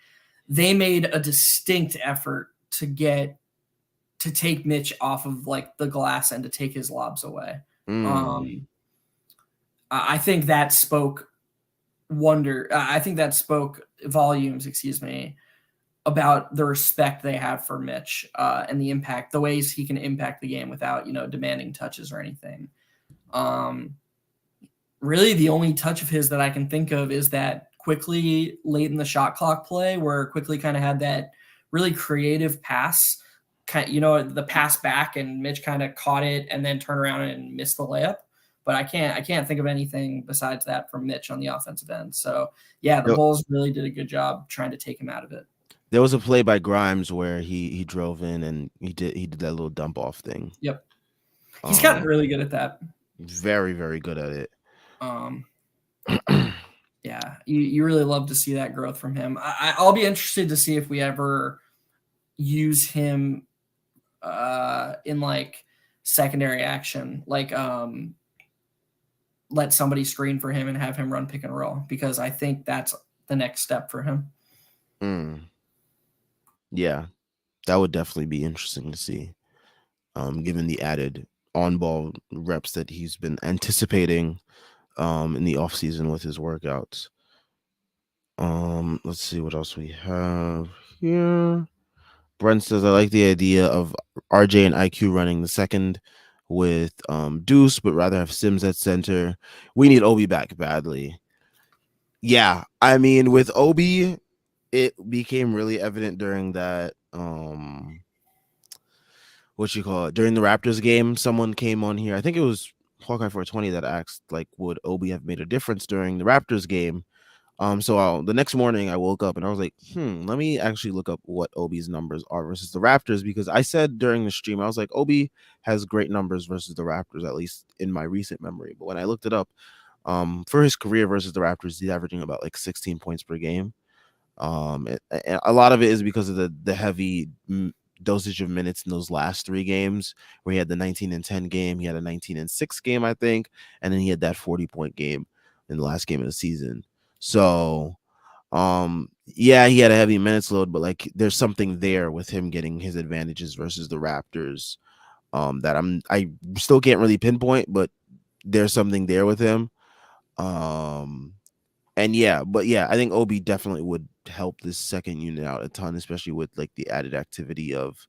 they made a distinct effort to take Mitch off of like the glass and to take his lobs away. I think that spoke volumes, about the respect they have for Mitch and the impact, the ways he can impact the game without, demanding touches or anything. Really, the only touch of his that I can think of is that quickly late in the shot clock play where Quickly kind of had that really creative pass, the pass back, and Mitch kind of caught it and then turned around and missed the layup. But I can't think of anything besides that from Mitch on the offensive end. So yeah, the Bulls really did a good job trying to take him out of it. There was a play by Grimes where he drove in and he did that little dump off thing. Yep, he's gotten really good at that. Very, very good at it. Yeah, you really love to see that growth from him. I'll be interested to see if we ever use him in like secondary action, like let somebody screen for him and have him run pick and roll, because I think that's the next step for him. Yeah, that would definitely be interesting to see, given the added on-ball reps that he's been anticipating in the offseason with his workouts. Let's see what else we have here. Brent says, I like the idea of RJ and IQ running the second with Deuce, but rather have Sims at center. We need Obi back badly. Yeah, I mean, with Obi, it became really evident during that what you call it, during the Raptors game. Someone came on here, I think it was Hawkeye 420, that asked like, would Obi have made a difference during the Raptors game? The next morning I woke up and I was like, let me actually look up what Obi's numbers are versus the Raptors, because I said during the stream, I was like, Obi has great numbers versus the Raptors, at least in my recent memory. But when I looked it up, for his career versus the Raptors, he's averaging about like 16 points per game. A lot of it is because of the heavy dosage of minutes in those last three games, where he had the 19 and 10 game, he had a 19 and 6 game, I think, and then he had that 40-point game in the last game of the season. So, yeah, he had a heavy minutes load, but like there's something there with him getting his advantages versus the Raptors, that I still can't really pinpoint, but there's something there with him. Um, and yeah, but yeah, I think Obi definitely would help this second unit out a ton, especially with like the added activity of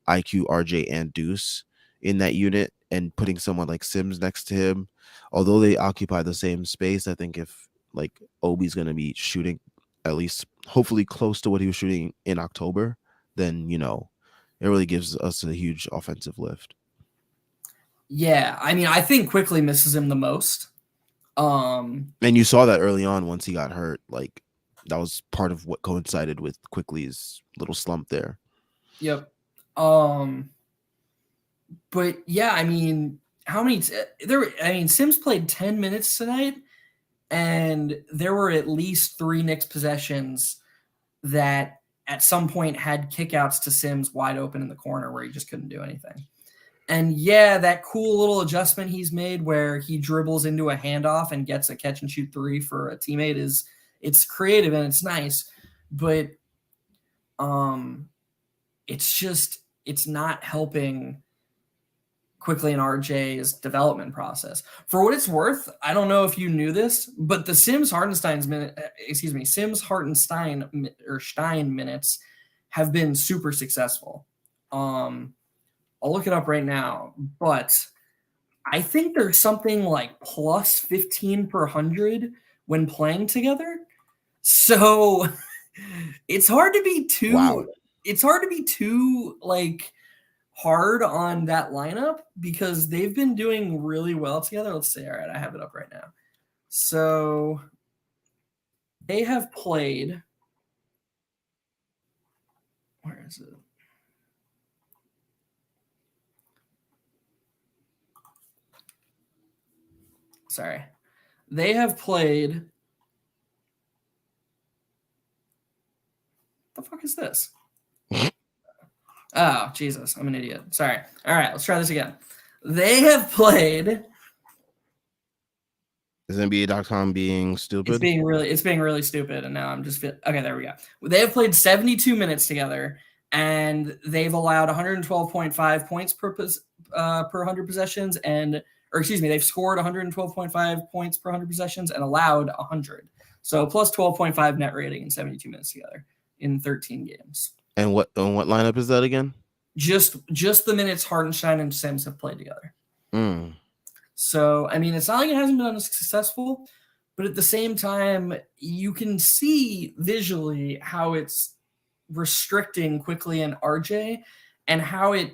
IQ, RJ, and Deuce in that unit, and putting someone like Sims next to him. Although they occupy the same space, I think if like Obi's gonna be shooting at least hopefully close to what he was shooting in October, then it really gives us a huge offensive lift. Yeah, I mean, I think Quickly misses him the most. And you saw that early on once he got hurt. Like that was part of what coincided with Quickly's little slump there. Yep. But yeah, I mean, how many there? I mean, Sims played 10 minutes tonight, and there were at least three Knicks possessions that at some point had kickouts to Sims wide open in the corner where he just couldn't do anything. And yeah, that cool little adjustment he's made where he dribbles into a handoff and gets a catch and shoot three for a teammate it's creative and it's nice, but it's not helping Quickly in RJ's development process. For what it's worth, I don't know if you knew this, but the Sims Hartenstein or Stein minutes have been super successful. I'll look it up right now, but I think there's something like plus 15 per 100 when playing together. So it's hard to be too Wow. like hard on that lineup because they've been doing really well together. Let's see. All right, I have it up right now. So they have played. Where is it? Sorry. They have played. What the fuck is this? Oh, Jesus. I'm an idiot. Sorry. All right, let's try this again. They have played. Is NBA.com being stupid? It's being really stupid, and now I'm just okay. There we go. They have played 72 minutes together, and they've allowed 112.5 points per 100 possessions, they've scored 112.5 points per 100 possessions and allowed 100. So plus 12.5 net rating in 72 minutes together in 13 games. And what lineup is that again? Just the minutes Hartenstein and Sims have played together. So, I mean, it's not like it hasn't been unsuccessful, but at the same time, you can see visually how it's restricting Quickly and RJ and how it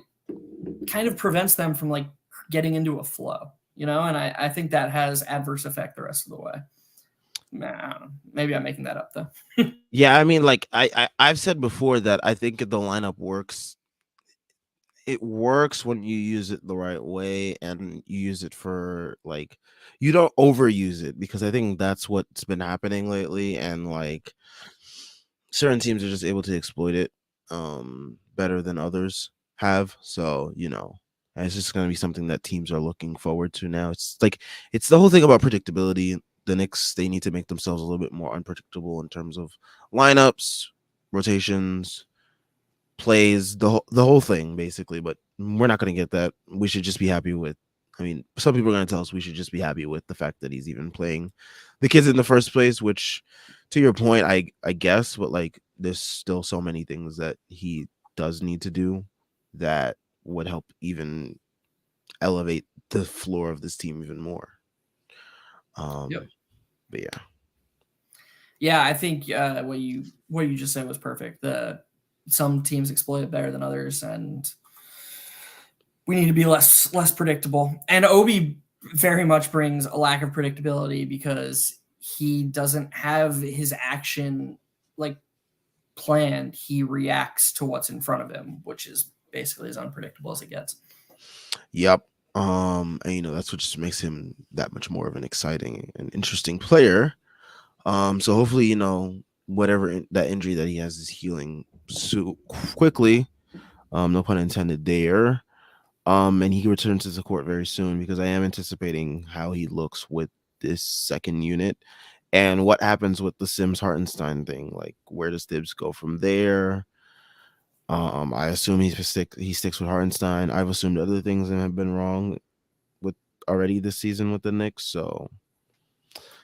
kind of prevents them from like getting into a flow, and I think that has adverse effect the rest of the way. Nah, maybe I'm making that up though. Yeah, I mean, like I've said before that I think the lineup works. It works when you use it the right way and you use it for like, you don't overuse it, because I think that's what's been happening lately, and like certain teams are just able to exploit it better than others have. So and it's just going to be something that teams are looking forward to now. It's like, it's the whole thing about predictability. The Knicks, they need to make themselves a little bit more unpredictable in terms of lineups, rotations, plays, the whole thing basically. But we're not going to get that. We should just be happy with. I mean, some people are going to tell us we should just be happy with the fact that he's even playing the kids in the first place. Which, to your point, I guess, but like, there's still so many things that he does need to do that would help even elevate the floor of this team even more. Yep. But yeah. Yeah, I think what you just said was perfect. The some teams exploit it better than others, and we need to be less predictable. And Obi very much brings a lack of predictability because he doesn't have his action like planned. He reacts to what's in front of him, which is basically as unpredictable as it gets. Yep. And that's what just makes him that much more of an exciting and interesting player. So hopefully, whatever that injury that he has is healing so quickly. No pun intended there. And he returns to the court very soon because I am anticipating how he looks with this second unit and what happens with the Sims Hartenstein thing. Like, where does Tibbs go from there? I assume he sticks with Hartenstein. I've assumed other things have been wrong with already this season with the Knicks, so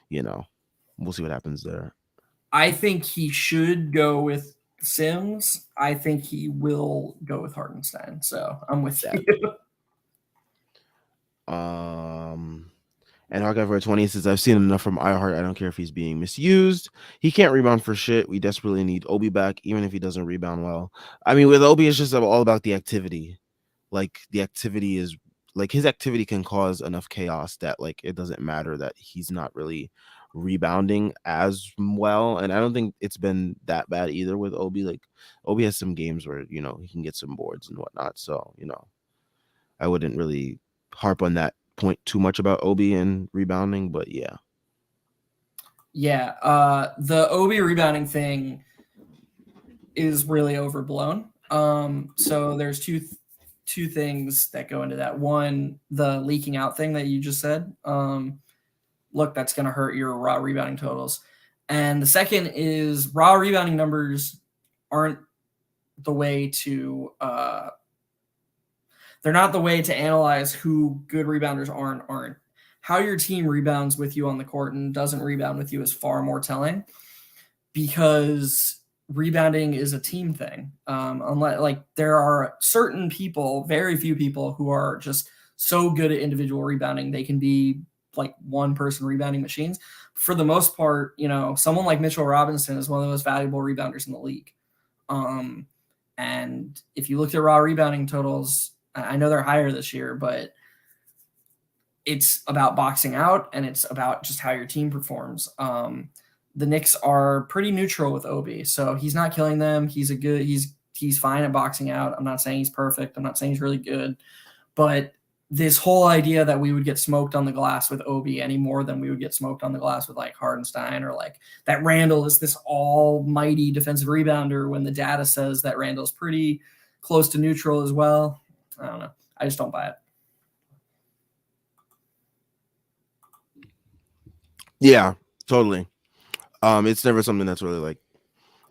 you know, we'll see what happens there. I think he should go with Sims. I think he will go with Hartenstein. So I'm with Yeah. you. And Hawkeye 20 says, I've seen enough from iHeart. I don't care if he's being misused. He can't rebound for shit. We desperately need Obi back, even if he doesn't rebound well. I mean, with Obi, it's just all about the activity. Like, the activity is like his activity can cause enough chaos that like it doesn't matter that he's not really rebounding as well. And I don't think it's been that bad either with Obi. Like, Obi has some games where, he can get some boards and whatnot. So, I wouldn't really harp on that point too much about Obi and rebounding, but yeah. Yeah, the Obi rebounding thing is really overblown. So there's two things that go into that. One, the leaking out thing that you just said. Look, that's going to hurt your raw rebounding totals. And the second is raw rebounding numbers aren't the way to they're not the way to analyze who good rebounders are and aren't. How your team rebounds with you on the court and doesn't rebound with you is far more telling because rebounding is a team thing. Unless like there are certain people, very few people who are just so good at individual rebounding, they can be like one person rebounding machines. For the most part, someone like Mitchell Robinson is one of the most valuable rebounders in the league. And if you looked at raw rebounding totals, I know they're higher this year, but it's about boxing out and it's about just how your team performs. The Knicks are pretty neutral with Obi, so he's not killing them. He's fine at boxing out. I'm not saying he's perfect. I'm not saying he's really good, but this whole idea that we would get smoked on the glass with Obi any more than we would get smoked on the glass with like Hardenstein or like that Randall is this almighty defensive rebounder when the data says that Randall's pretty close to neutral as well. I don't know. I just don't buy it. Yeah, totally. It's never something that's really like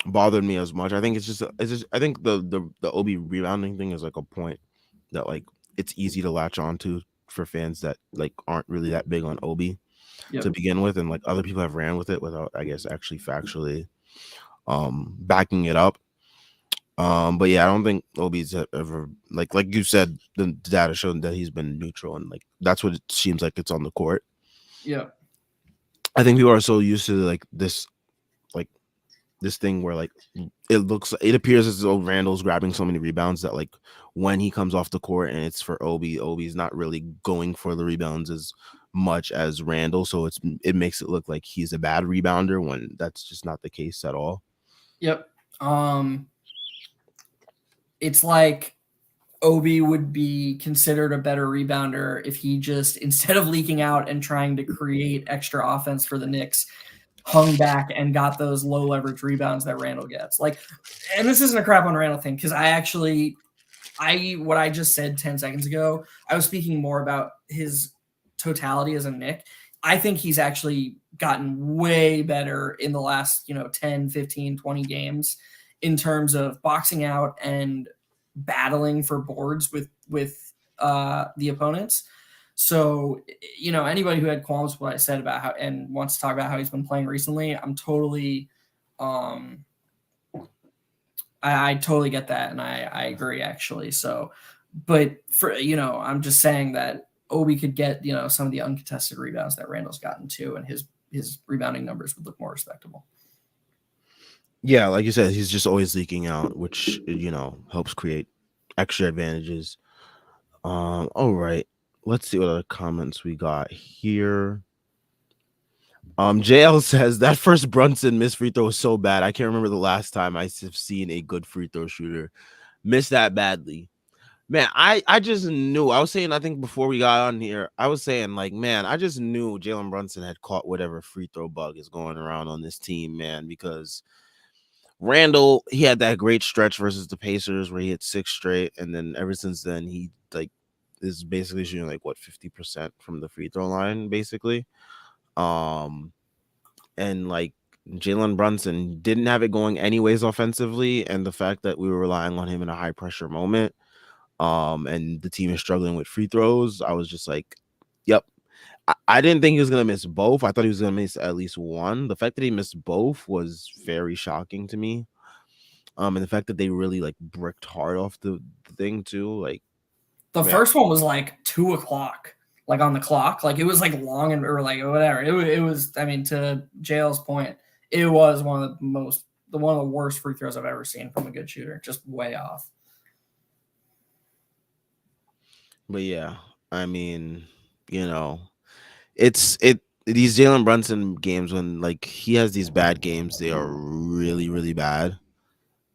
bothered me as much. I think I think the Obi rebounding thing is like a point that like it's easy to latch on to for fans that like aren't really that big on Obi to begin with, and like other people have ran with it without, I guess, actually factually backing it up. But yeah, I don't think Obi's ever like you said, the data showed that he's been neutral, and like that's what it seems like it's on the court. Yeah. I think people are so used to like this thing where like it appears as though Randall's grabbing so many rebounds that like when he comes off the court and it's for Obi's not really going for the rebounds as much as Randall, so it makes it look like he's a bad rebounder when that's just not the case at all. Yep. It's like Obi would be considered a better rebounder if he just, instead of leaking out and trying to create extra offense for the Knicks, hung back and got those low leverage rebounds that Randall gets. Like, and this isn't a crap on Randall thing because what I just said 10 seconds ago, I was speaking more about his totality as a Knick. I think he's actually gotten way better in the last, 10, 15, 20 games in terms of boxing out and battling for boards with the opponents. So, anybody who had qualms with what I said about how and wants to talk about how he's been playing recently, I'm totally I totally get that, and I agree actually. So, but for I'm just saying that Obi could get some of the uncontested rebounds that Randall's gotten to, and his rebounding numbers would look more respectable. Yeah, like you said, he's just always leaking out, which helps create extra advantages. All right. Let's see what other comments we got here. JL says that first Brunson missed free throw was so bad. I can't remember the last time I've seen a good free throw shooter miss that badly. Man, I just knew. I was saying, I think before we got on here, I was saying, like, man, I just knew Jalen Brunson had caught whatever free throw bug is going around on this team, man, because Randall, he had that great stretch versus the Pacers where he hit 6 straight, and then ever since then, he like is basically shooting like what 50% from the free throw line, basically. And like Jalen Brunson didn't have it going anyways offensively, and the fact that we were relying on him in a high pressure moment, and the team is struggling with free throws, I was just like, yep. I didn't think he was gonna miss both. I thought he was gonna miss at least one. The fact that he missed both was very shocking to me. And the fact that they really like bricked hard off the thing too, like, The man, first one was like 2 o'clock, like on the clock. Like it was like long and or like whatever. It was. I mean, to JL's point, it was one of the worst free throws I've ever seen from a good shooter. Just way off. but yeah, I mean, you know, it these Jalen Brunson games when like he has these bad games, they are really really bad.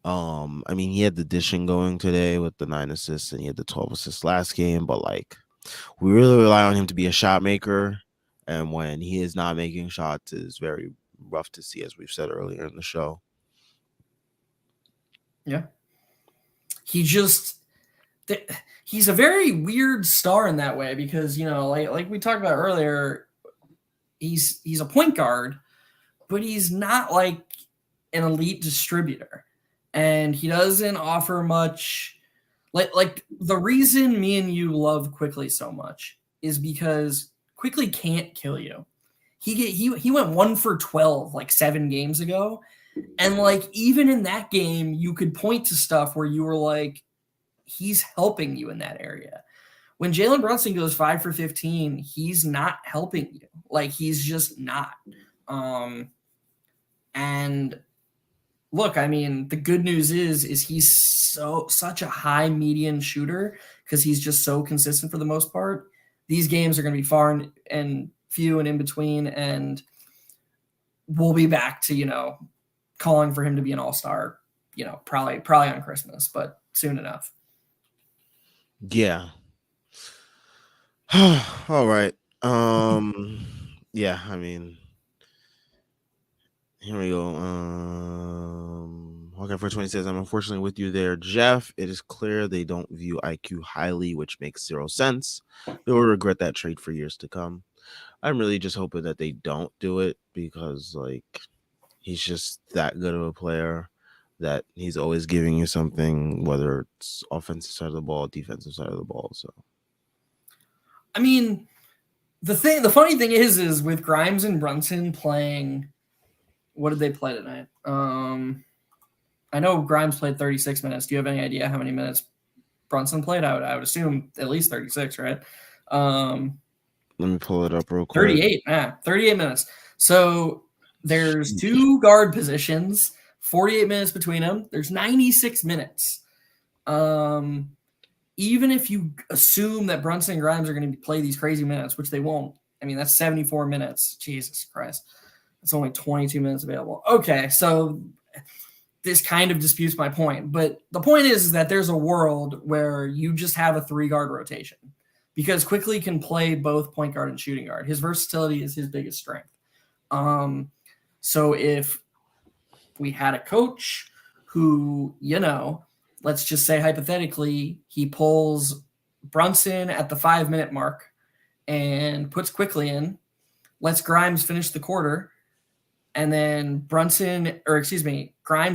I mean, he had the dishing going today with the 9 assists, and he had the 12 assists last game, but like we really rely on him to be a shot maker, and when he is not making shots, is very rough to see, as we've said earlier in the show. Yeah, he just he's a very weird star in that way because like we talked about earlier, he's a point guard, but he's not like an elite distributor, and he doesn't offer much. Like the reason me and you love Quickly so much is because Quickly can't kill you. He went 1 for 12 like 7 games ago, and like even in that game, you could point to stuff where you were like, he's helping you in that area. When Jalen Brunson goes 5 for 15, he's not helping you. Like he's just not. And look, I mean, the good news is he's such a high median shooter because he's just so consistent for the most part. These games are going to be far and few and in between, and we'll be back to calling for him to be an all-star. Probably on Christmas, but soon enough. Yeah. All right. Yeah, I mean, here we go. Hawkeye 420 says, I'm unfortunately with you there, Jeff. It is clear they don't view IQ highly, which makes 0 sense. They will regret that trade for years to come. I'm really just hoping that they don't do it because, like, he's just that good of a player that he's always giving you something, whether it's offensive side of the ball, defensive side of the ball. So, I mean, the funny thing is with Grimes and Brunson playing, what did they play tonight? I know Grimes played 36 minutes. Do you have any idea how many minutes Brunson played? I would assume at least 36, right? let me pull it up real quick. 38. 38 minutes. So there's 2 guard positions, 48 minutes between them. There's 96 minutes. Even if you assume that Brunson and Grimes are going to play these crazy minutes, which they won't. I mean, that's 74 minutes. Jesus Christ. It's only 22 minutes available. Okay, so this kind of disputes my point. But the point is that there's a world where you just have a 3-guard rotation because Quickly can play both point guard and shooting guard. His versatility is his biggest strength. So if we had a coach who, let's just say hypothetically, he pulls Brunson at the 5-minute mark and puts Quickly in, lets Grimes finish the quarter, and then Grimes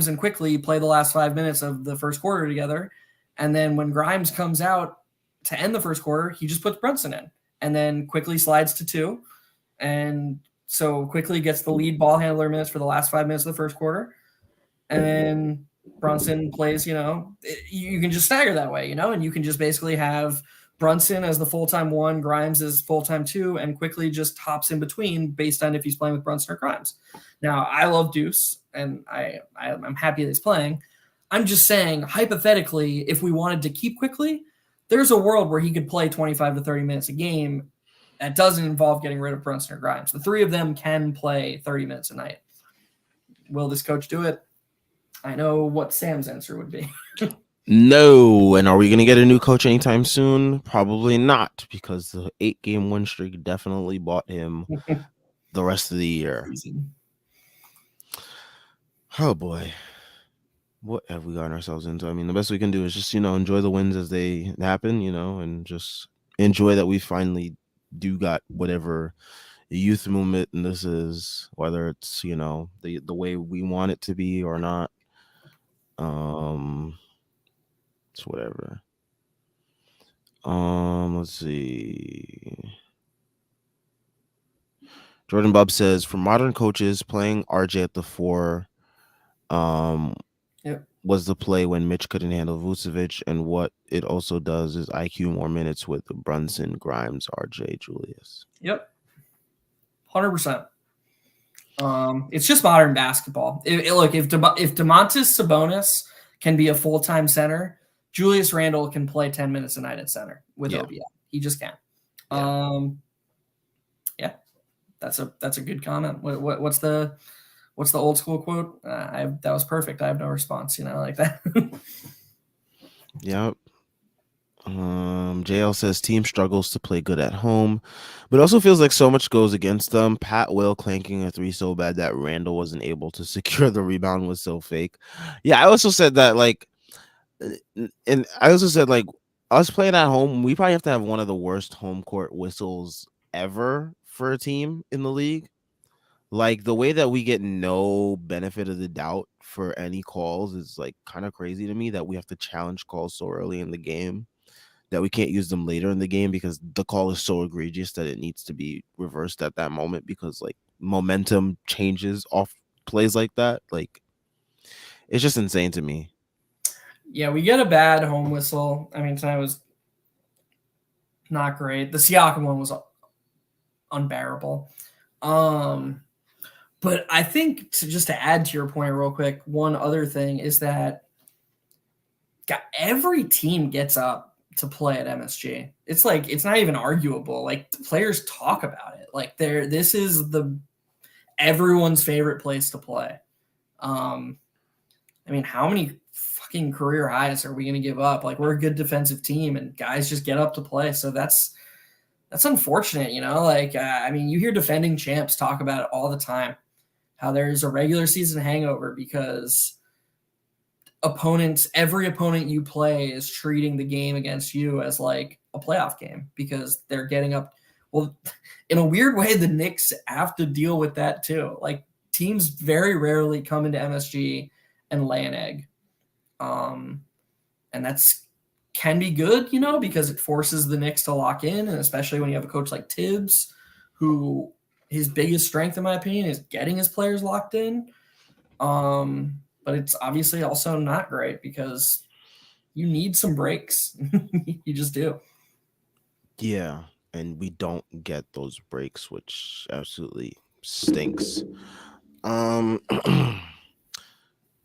and Quickly play the last 5 minutes of the first quarter together. And then when Grimes comes out to end the first quarter, he just puts Brunson in. And then Quickly slides to 2. And so Quickly gets the lead ball handler minutes for the last 5 minutes of the first quarter. And then Brunson plays, you can just stagger that way, and you can just basically have Brunson as the full-time one, Grimes as full-time two, and quickly just hops in between based on if he's playing with Brunson or Grimes. Now, I love Deuce, and I'm happy that he's playing. I'm just saying, hypothetically, if we wanted to keep quickly, there's a world where he could play 25 to 30 minutes a game. That doesn't involve getting rid of Brunson or Grimes. The three of them can play 30 minutes a night. Will this coach do it? I know what Sam's answer would be. No. And are we going to get a new coach anytime soon? Probably not, because the 8-game win streak definitely bought him the rest of the year. Oh, boy. What have we gotten ourselves into? I mean, the best we can do is just, enjoy the wins as they happen, and just enjoy that we finally do got whatever youth movement and this is, whether it's, the way we want it to be or not. It's whatever. Let's see. Jordan Bob says, for modern coaches, playing RJ at the 4 was the play when Mitch couldn't handle Vucevic, and what it also does is IQ more minutes with Brunson, Grimes, RJ, Julius. Yep. 100%. It's just modern basketball. Look, if Domantas Sabonis can be a full-time center, Julius Randle can play 10 minutes a night at center with OBI. He just can. Yeah. That's a good comment. What's the old school quote? That was perfect. I have no response, like that. Yep. JL says team struggles to play good at home, but also feels like so much goes against them. Pat Will clanking a 3 so bad that Randall wasn't able to secure the rebound was so fake. Yeah, I also said that, and I also said, us playing at home, we probably have to have one of the worst home court whistles ever for a team in the league. Like, the way that we get no benefit of the doubt for any calls is kind of crazy to me, that we have to challenge calls so early in the game that we can't use them later in the game because the call is so egregious that it needs to be reversed at that moment, because momentum changes off plays like that. It's just insane to me. Yeah, we get a bad home whistle. I mean, tonight was not great. The Siakam one was unbearable. But I think to add to your point real quick, one other thing is that every team gets up to play at MSG. It's it's not even arguable. The players talk about it. This is everyone's favorite place to play. I mean, how many fucking career highs are we going to give up? We're a good defensive team and guys just get up to play. So that's unfortunate, I mean, you hear defending champs talk about it all the time, how there's a regular season hangover because every opponent you play is treating the game against you as a playoff game because they're getting up. Well, in a weird way, the Knicks have to deal with that too. Teams very rarely come into MSG and lay an egg. And that's can be good, because it forces the Knicks to lock in, and especially when you have a coach like Tibbs, who his biggest strength, in my opinion, is getting his players locked in. But it's obviously also not great because you need some breaks. You just do. Yeah, and we don't get those breaks, which absolutely stinks.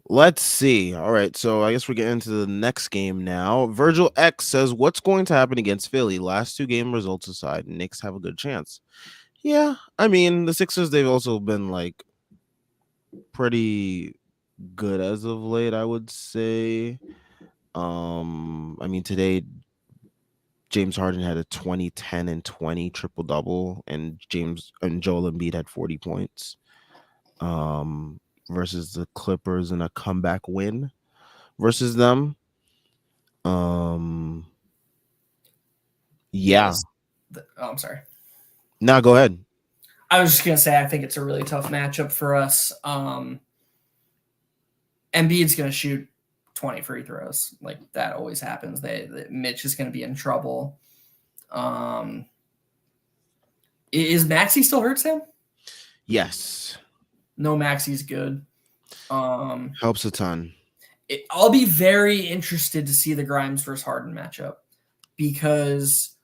Let's see. All right, so I guess we're getting into the next game now. Virgil X says, what's going to happen against Philly? Last 2 game results aside, Knicks have a good chance. Yeah, I mean, the Sixers, they've also been pretty good as of late, I would say. I mean, today James Harden had a 20, 10, and 20 triple double, and Joel Embiid had 40 points. Versus the Clippers in a comeback win versus them. Yeah. I'm sorry. No, go ahead. I was just gonna say I think it's a really tough matchup for us. Embiid's gonna shoot 20 free throws. That always happens. Mitch is gonna be in trouble. Is Maxey still hurt, Sam? Yes. No, Maxey's good. Helps a ton. I'll be very interested to see the Grimes versus Harden matchup because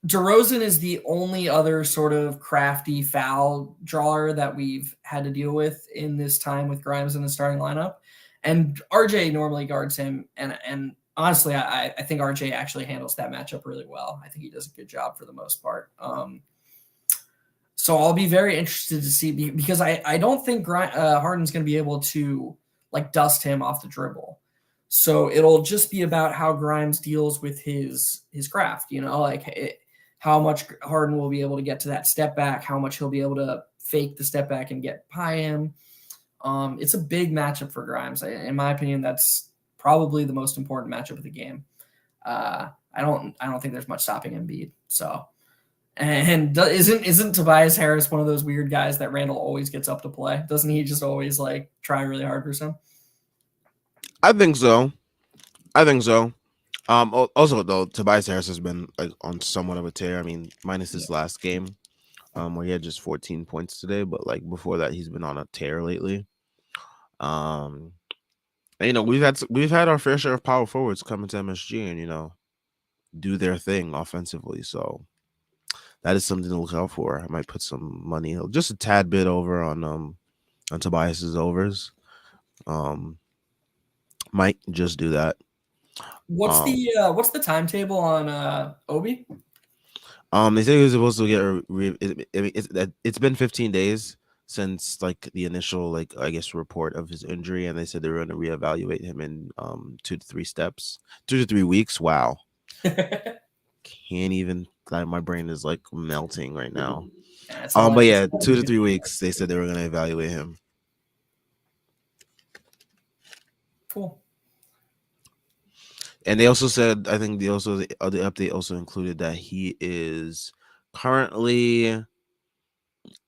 DeRozan is the only other sort of crafty foul drawer that we've had to deal with in this time with Grimes in the starting lineup. And RJ normally guards him. And honestly, I think RJ actually handles that matchup really well. I think he does a good job for the most part. So I'll be very interested to see because I don't think Harden's going to be able to like dust him off the dribble. So it'll just be about how Grimes deals with his craft, like how much Harden will be able to get to that step back, how much he'll be able to fake the step back and get by him. It's a big matchup for Grimes. In my opinion, that's probably the most important matchup of the game. I don't think there's much stopping Embiid. So, and isn't Tobias Harris one of those weird guys that Randall always gets up to play? Doesn't he just always like try really hard for some? I think so. Also though, Tobias Harris has been like on somewhat of a tear. I mean, minus his last game, where he had just 14 points today, but like before that, he's been on a tear lately. And, we've had our fair share of power forwards come into MSG and do their thing offensively. So that is something to look out for. I might put some money, just a tad bit over on Tobias's overs. Might just do that. What's the timetable on Obi? They say he was supposed to get it's been 15 days since like the initial like I guess report of his injury, and they said they were going to reevaluate him in 2 to 3 weeks. Wow, can't even. Like, my brain is like melting right now. But yeah, 2 to 3 weeks. They said they were going to evaluate him. Cool. And they also said, I think the update also included that he is currently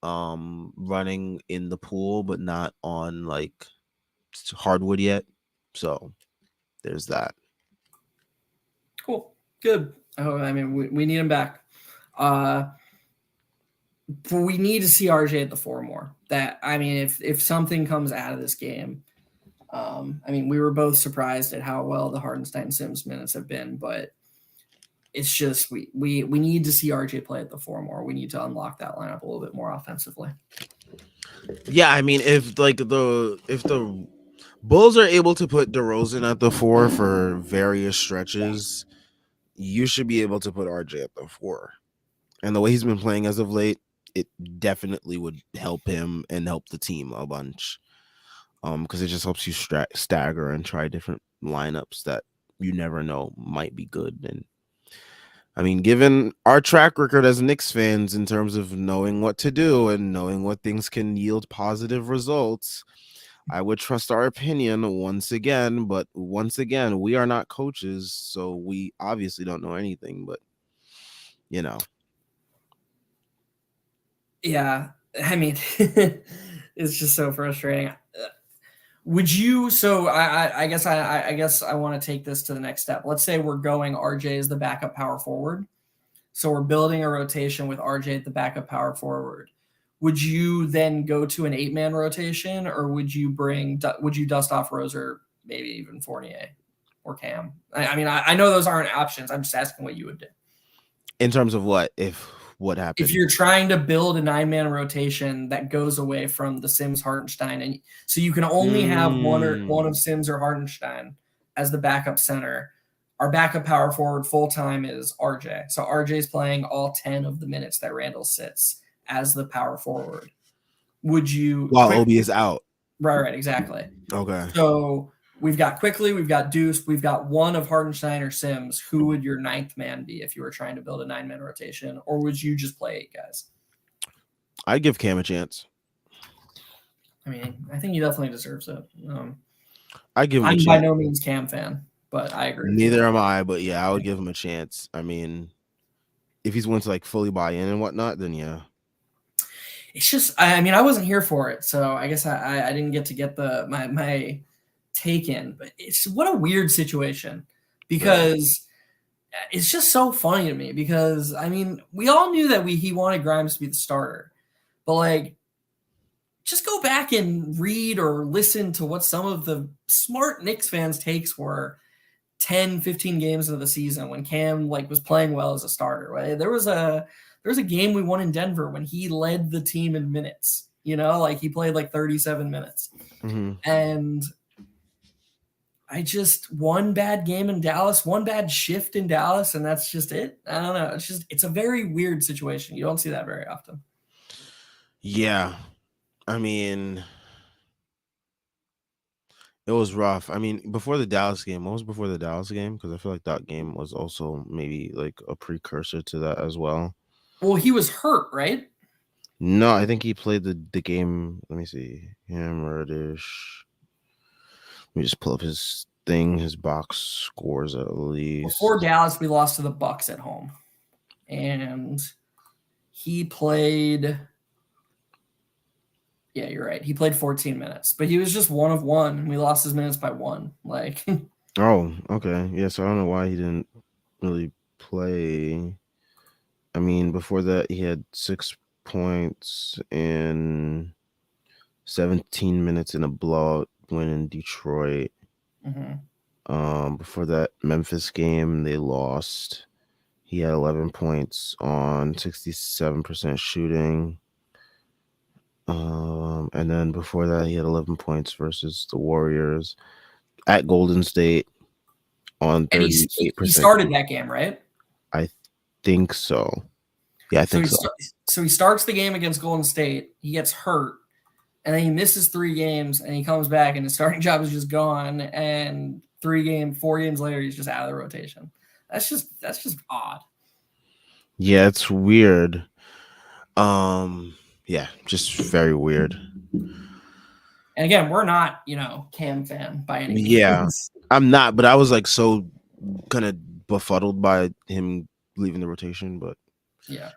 running in the pool, but not on like hardwood yet. So there's that. Cool. Good. I mean, we need him back. We need to see RJ at the 4 more. That I mean, if something comes out of this game, I mean, we were both surprised at how well the Hardenstein Sims minutes have been, but it's just we need to see RJ play at the 4 more. We need to unlock that lineup a little bit more offensively. Yeah, I mean, if the Bulls are able to put DeRozan at the 4 for various stretches, you should be able to put RJ at the 4. And the way he's been playing as of late, it definitely would help him and help the team a bunch. Because it just helps you stagger and try different lineups that you never know might be good. And I mean, given our track record as Knicks fans in terms of knowing what to do and knowing what things can yield positive results, I would trust our opinion once again. But once again, we are not coaches, so we obviously don't know anything. But yeah, I mean, it's just so frustrating. Would you? So I guess I want to take this to the next step. Let's say we're going RJ as the backup power forward. So we're building a rotation with RJ at the backup power forward. Would you then go to an 8-man rotation, or would you dust off Rose or maybe even Fournier or Cam? I mean, I know those aren't options. I'm just asking what you would do. In terms of what happened? If you're trying to build a 9-man rotation that goes away from the Sims Hartenstein, and so you can only have one of Sims or Hartenstein as the backup center. Our backup power forward full time is RJ. So RJ's playing all 10 of the minutes that Randall sits as the power forward. Would you? While Obi is out. Right, exactly. Okay. So we've got Quickly, we've got Deuce, we've got one of Hartenstein or Sims. Who would your 9th man be if you were trying to build a 9-man rotation, or would you just play 8 guys? I'd give Cam a chance. I mean, I think he definitely deserves it. I give him a chance. I'm by no means Cam fan, but I agree. Neither am I, but yeah, I would give him a chance. I mean, if he's willing to like fully buy in and whatnot, then yeah. It's just, I mean, I wasn't here for it, so I guess I didn't get to get my take in. But it's what a weird situation because it's just so funny to me because I mean, we all knew that he wanted Grimes to be the starter, but like just go back and read or listen to what some of the smart Knicks fans' takes were 10, 15 games into the season when Cam like was playing well as a starter. Right? There was a game we won in Denver when he led the team in minutes. Like he played like 37 minutes. Mhm. And I just one bad game in Dallas, one bad shift in Dallas, and that's just it. I don't know. It's a very weird situation. You don't see that very often. Yeah. I mean, it was rough. I mean, before the Dallas game, what was before the Dallas game? Because I feel like that game was also maybe like a precursor to that as well. Well, he was hurt, right? No, I think he played the game. Let me see. Him Reddish. Let me just pull up his thing, his box scores at Before least. Dallas, we lost to the Bucks at home, and he played. Yeah, you're right. He played 14 minutes, but he was just 1 of 1. And we lost his minutes by 1. Like, Oh, okay. Yeah, so I don't know why he didn't really play. I mean, before that, he had 6 points in 17 minutes in a blowout win in Detroit. mhm. Before that Memphis game, they lost. He had 11 points on 67% shooting. And then before that, he had 11 points versus the Warriors at Golden State on And he 38%. started that game, right? I think so. Yeah, I So think he so. so he starts the game against Golden State. He gets hurt, and then he misses 3 games, and he comes back, and his starting job is just gone. And 4 games later, he's just out of the rotation. That's just odd. Yeah, it's weird. Yeah, just very weird. And again, we're not Cam fan by any Yeah, means. I'm not, but I was like so kind of befuddled by him leaving the rotation. But Yeah.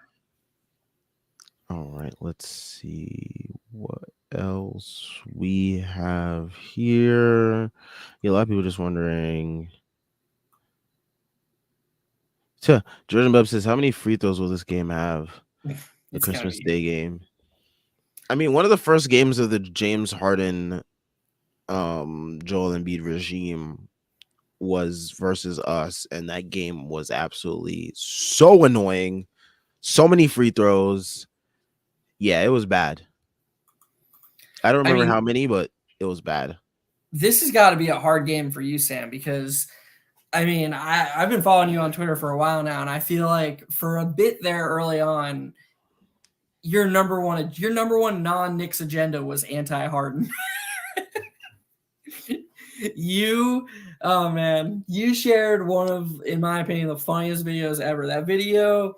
all right, let's see what else we have here. Yeah, a lot of people just wondering. So, Jordan Bub says, how many free throws will this game have? The It's gonna Christmas be Day game. I mean, one of the first games of the James Harden, Joel Embiid regime was versus us, and that game was absolutely so annoying. So many free throws. Yeah, it was bad. I don't I remember mean, how many, but it was bad. this has got to be a hard game for you, Sam, because I mean, I've been following you on Twitter for a while now, and I feel like for a bit there early on, your number one non-Knicks agenda was anti-Harden. you, oh man, you shared one of, in my opinion, the funniest videos ever. That video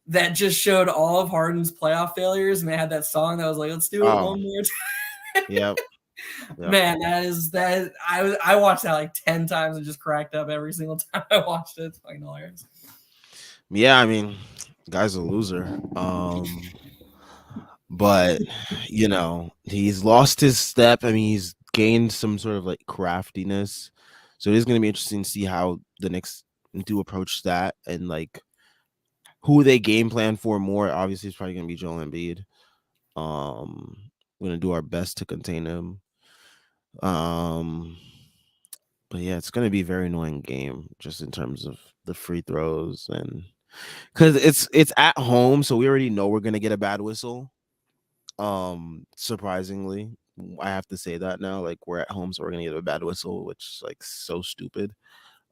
that just showed all of Harden's playoff failures, and they had that song that was like, "Let's do it Oh, one more yep, yep. Man, I watched that like 10 times and just cracked up every single time I watched it. It's fucking hilarious. Yeah, I mean, guy's a loser. But he's lost his step. I mean, he's gained some sort of like craftiness. So it is going to be interesting to see how the Knicks do approach that and like who they game plan for more. Obviously, it's probably going to be Joel Embiid. We're going to do our best to contain him. Um, but yeah, it's going to be a very annoying game just in terms of the free throws and because it's at home, so we already know we're going to get a bad whistle. Surprisingly, I have to say that now. Like we're at home, so we're gonna get a bad whistle, which is like so stupid.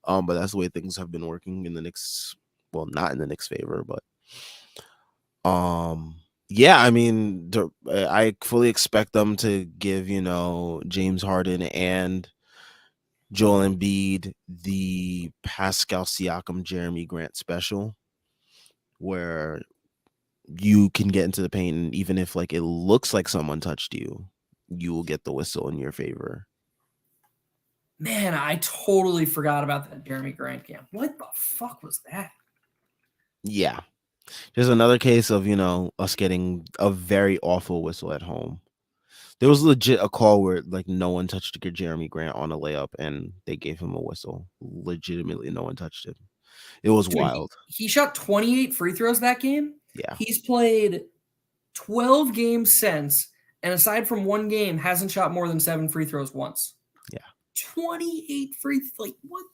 But that's the way things have been working in the Knicks. Well, not in the Knicks' favor, but yeah. I mean, I fully expect them to give James Harden and Joel Embiid the Pascal Siakam, Jeremy Grant special, where you can get into the paint, and even if like it looks like someone touched you, you will get the whistle in your favor. Man, I totally forgot about that Jeremy Grant game. What the fuck was that? Yeah. There's another case of, us getting a very awful whistle at home. There was legit a call where like no one touched Jeremy Grant on a layup and they gave him a whistle. Legitimately no one touched him. It was Dude, wild. he shot 28 free throws that game. Yeah. He's played 12 games since, and aside from one game, hasn't shot more than 7 free throws once. Yeah. 28 free, like what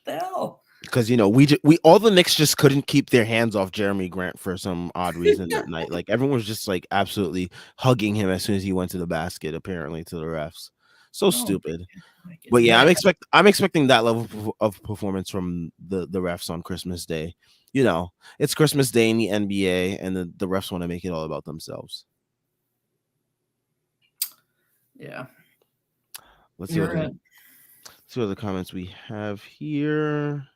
the hell? Because we all the Knicks just couldn't keep their hands off Jeremy Grant for some odd reason that night. Like everyone was just like absolutely hugging him as soon as he went to the basket. Apparently to the refs, so Oh stupid. my But yeah, goodness. I'm expecting that level of performance from the refs on Christmas Day. It's Christmas Day in the NBA, and the refs want to make it all about themselves. Yeah, Let's see you're right. what other comments we have here.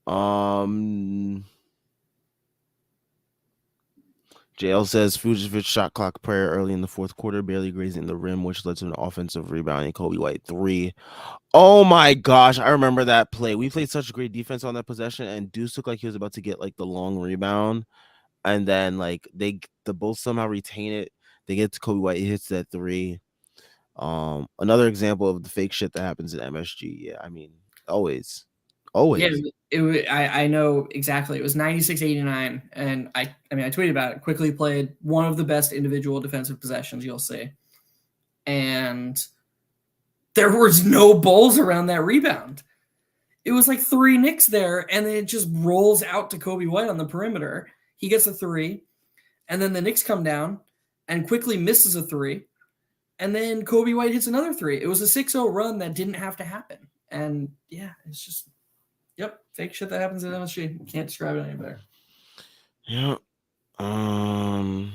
um JL says Vucevic shot clock prayer early in the fourth quarter, barely grazing the rim, which led to an offensive rebound. And Kobe White 3. Oh my gosh, I remember that play. We played such great defense on that possession, and Deuce looked like he was about to get like the long rebound, and then like the both somehow retain it. They get to Kobe White, he hits that 3. Another example of the fake shit that happens in MSG. Yeah, I mean, always, Yeah, always. I know exactly. It was 96-89, and I mean I tweeted about it. Quickly played one of the best individual defensive possessions you'll see, and there was no Bulls around that rebound. It was like 3 Knicks there, and then it just rolls out to Kobe White on the perimeter. He gets a 3, and then the Knicks come down and quickly misses a 3, and then Kobe White hits another 3. It was a 6-0 run that didn't have to happen, and yeah, it's just yep, fake shit that happens in MSG. Can't describe it any better. Yeah. Um.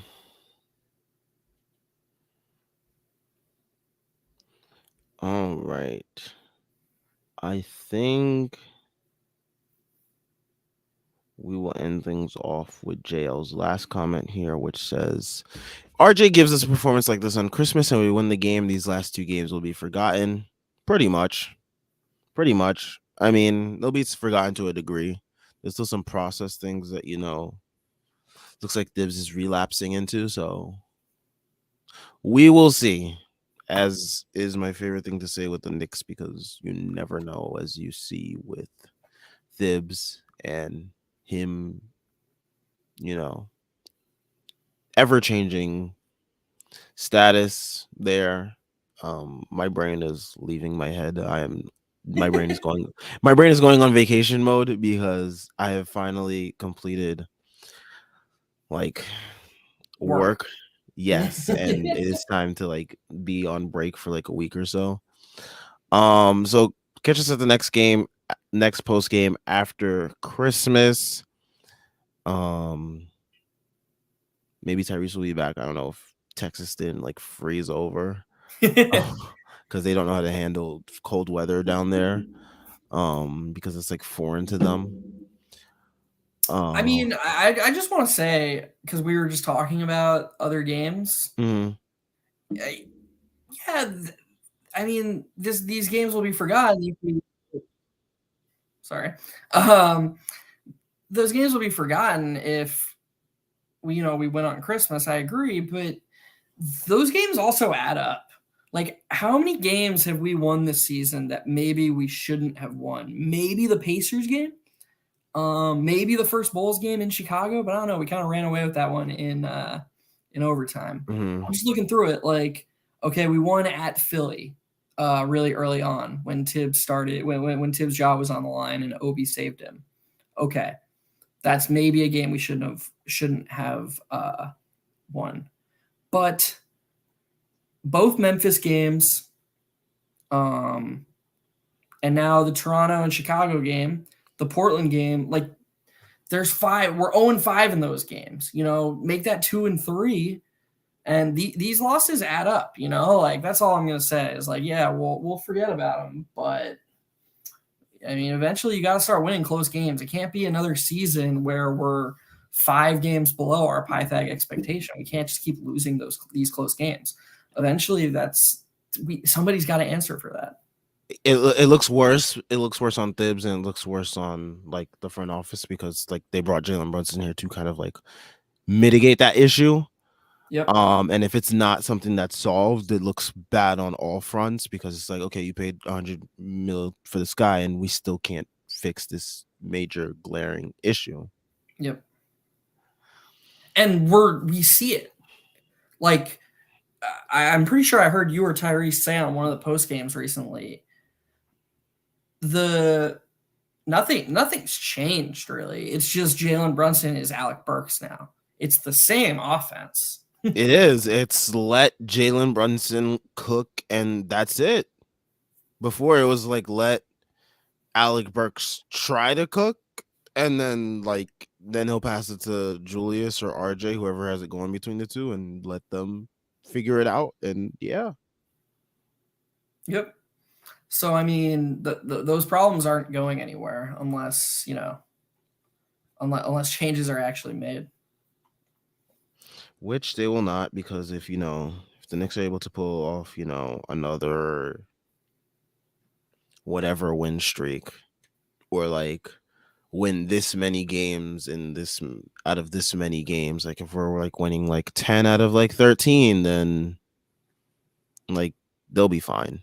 All right. I think we will end things off with JL's last comment here, which says RJ gives us a performance like this on Christmas and we win the game. These last 2 games will be forgotten. Pretty much. Pretty much. I mean, they'll be forgotten to a degree. There's still some process things that, looks like Dibs is relapsing into. So we will see. As is my favorite thing to say with the Knicks, because you never know, as you see with Thibs and him, you know, ever changing status there. My brain is leaving my head. My brain is going on vacation mode because I have finally completed like Work. work. Yes, and it is time to like be on break for like a week or so. So catch us at the next post game after Christmas. Um, Maybe Tyrese will be back. I don't know if Texas didn't like freeze over because they don't know how to handle cold weather down there. Because it's like foreign to them. I Uh, mean, I just want to say because we were just talking about other games. mm, I- Yeah, I mean, these games will be forgotten. Sorry, um, those games will be forgotten if we went on Christmas. I agree, but those games also add up. Like, how many games have we won this season that maybe we shouldn't have won? Maybe the Pacers game. Maybe the first Bulls game in Chicago, but I don't know. We kind of ran away with that one in overtime. mm, I'm just looking through it. Like, okay, we won at Philly, really early on when Tibbs started when Tibbs' job was on the line and Obi saved him. Okay, that's maybe a game we shouldn't have won, but both Memphis games, um, and now the Toronto and Chicago game, the Portland game, like there's 5. We're 0-5 in those games. Make that 2-3, and these losses add up. Like that's all I'm gonna say is like, yeah, we'll forget about them, but I mean, eventually you got to start winning close games. It can't be another season where we're 5 games below our Pythag expectation. We can't just keep losing these close games. Eventually, somebody's got to answer for that. it looks worse. It looks worse on Thibs and it looks worse on like the front office because like they brought Jalen Brunson here to kind of like mitigate that issue. Yep. And if it's not something that's solved, it looks bad on all fronts because it's like, okay, you paid 100 mil for this guy and we still can't fix this major glaring issue. Yep. And we see it. Like I'm pretty sure I heard you or Tyrese say on one of the post games recently, the nothing's changed really. It's just Jalen Brunson is Alec Burks now. It's the same offense. It is. It's let Jalen Brunson cook, and that's it. Before it was like let Alec Burks try to cook, and then he'll pass it to Julius or RJ, whoever has it going between the two, and let them figure it out. And yeah, Yep. So I mean, those problems aren't going anywhere unless unless changes are actually made. which they will not, because if the Knicks are able to pull off another whatever win streak, or like win this many games in this out of this many games, like if we're like winning like 10 out of like 13, then like they'll be fine.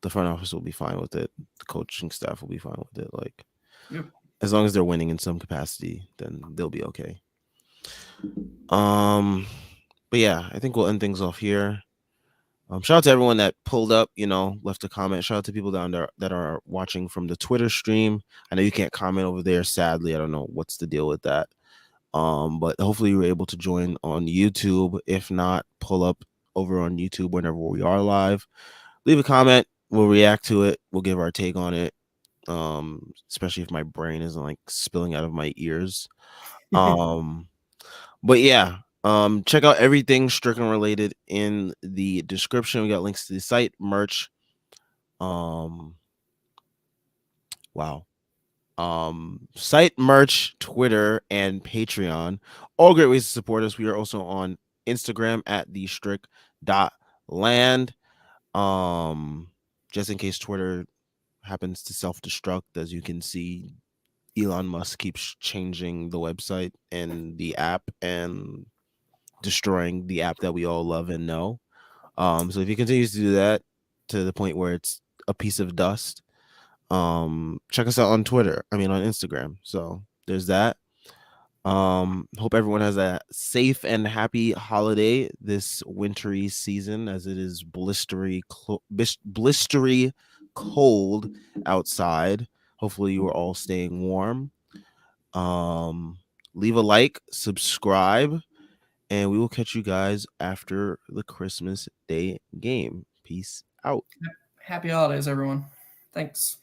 The front office will be fine with it. The coaching staff will be fine with it. Like Yep. as long as they're winning in some capacity, then they'll be okay. Um, but yeah, I think we'll end things off here. Shout out to everyone that pulled up, left a comment. Shout out to people down there that are watching from the Twitter stream. I know you can't comment over there. Sadly, I don't know what's the deal with that. But hopefully you were able to join on YouTube. If not, pull up over on YouTube whenever we are live. Leave a comment. We'll react to it. We'll give our take on it. Especially if my brain isn't like spilling out of my ears. Um, but yeah, check out everything Stricken related in the description. We got links to the site, merch. Um, wow. Site, merch, Twitter, and Patreon. All great ways to support us. We are also on Instagram at the strict dot land. Just in case Twitter happens to self-destruct, as you can see, Elon Musk keeps changing the website and the app and destroying the app that we all love and know. So if he continues to do that to the point where it's a piece of dust, check us out on Twitter. I mean on Instagram. So there's that. Hope everyone has a safe and happy holiday this wintry season, as it is blistery cold outside. Hopefully you are all staying warm. Um, Leave a like, subscribe, and we will catch you guys after the Christmas Day game. Peace out. Happy holidays, everyone. Thanks.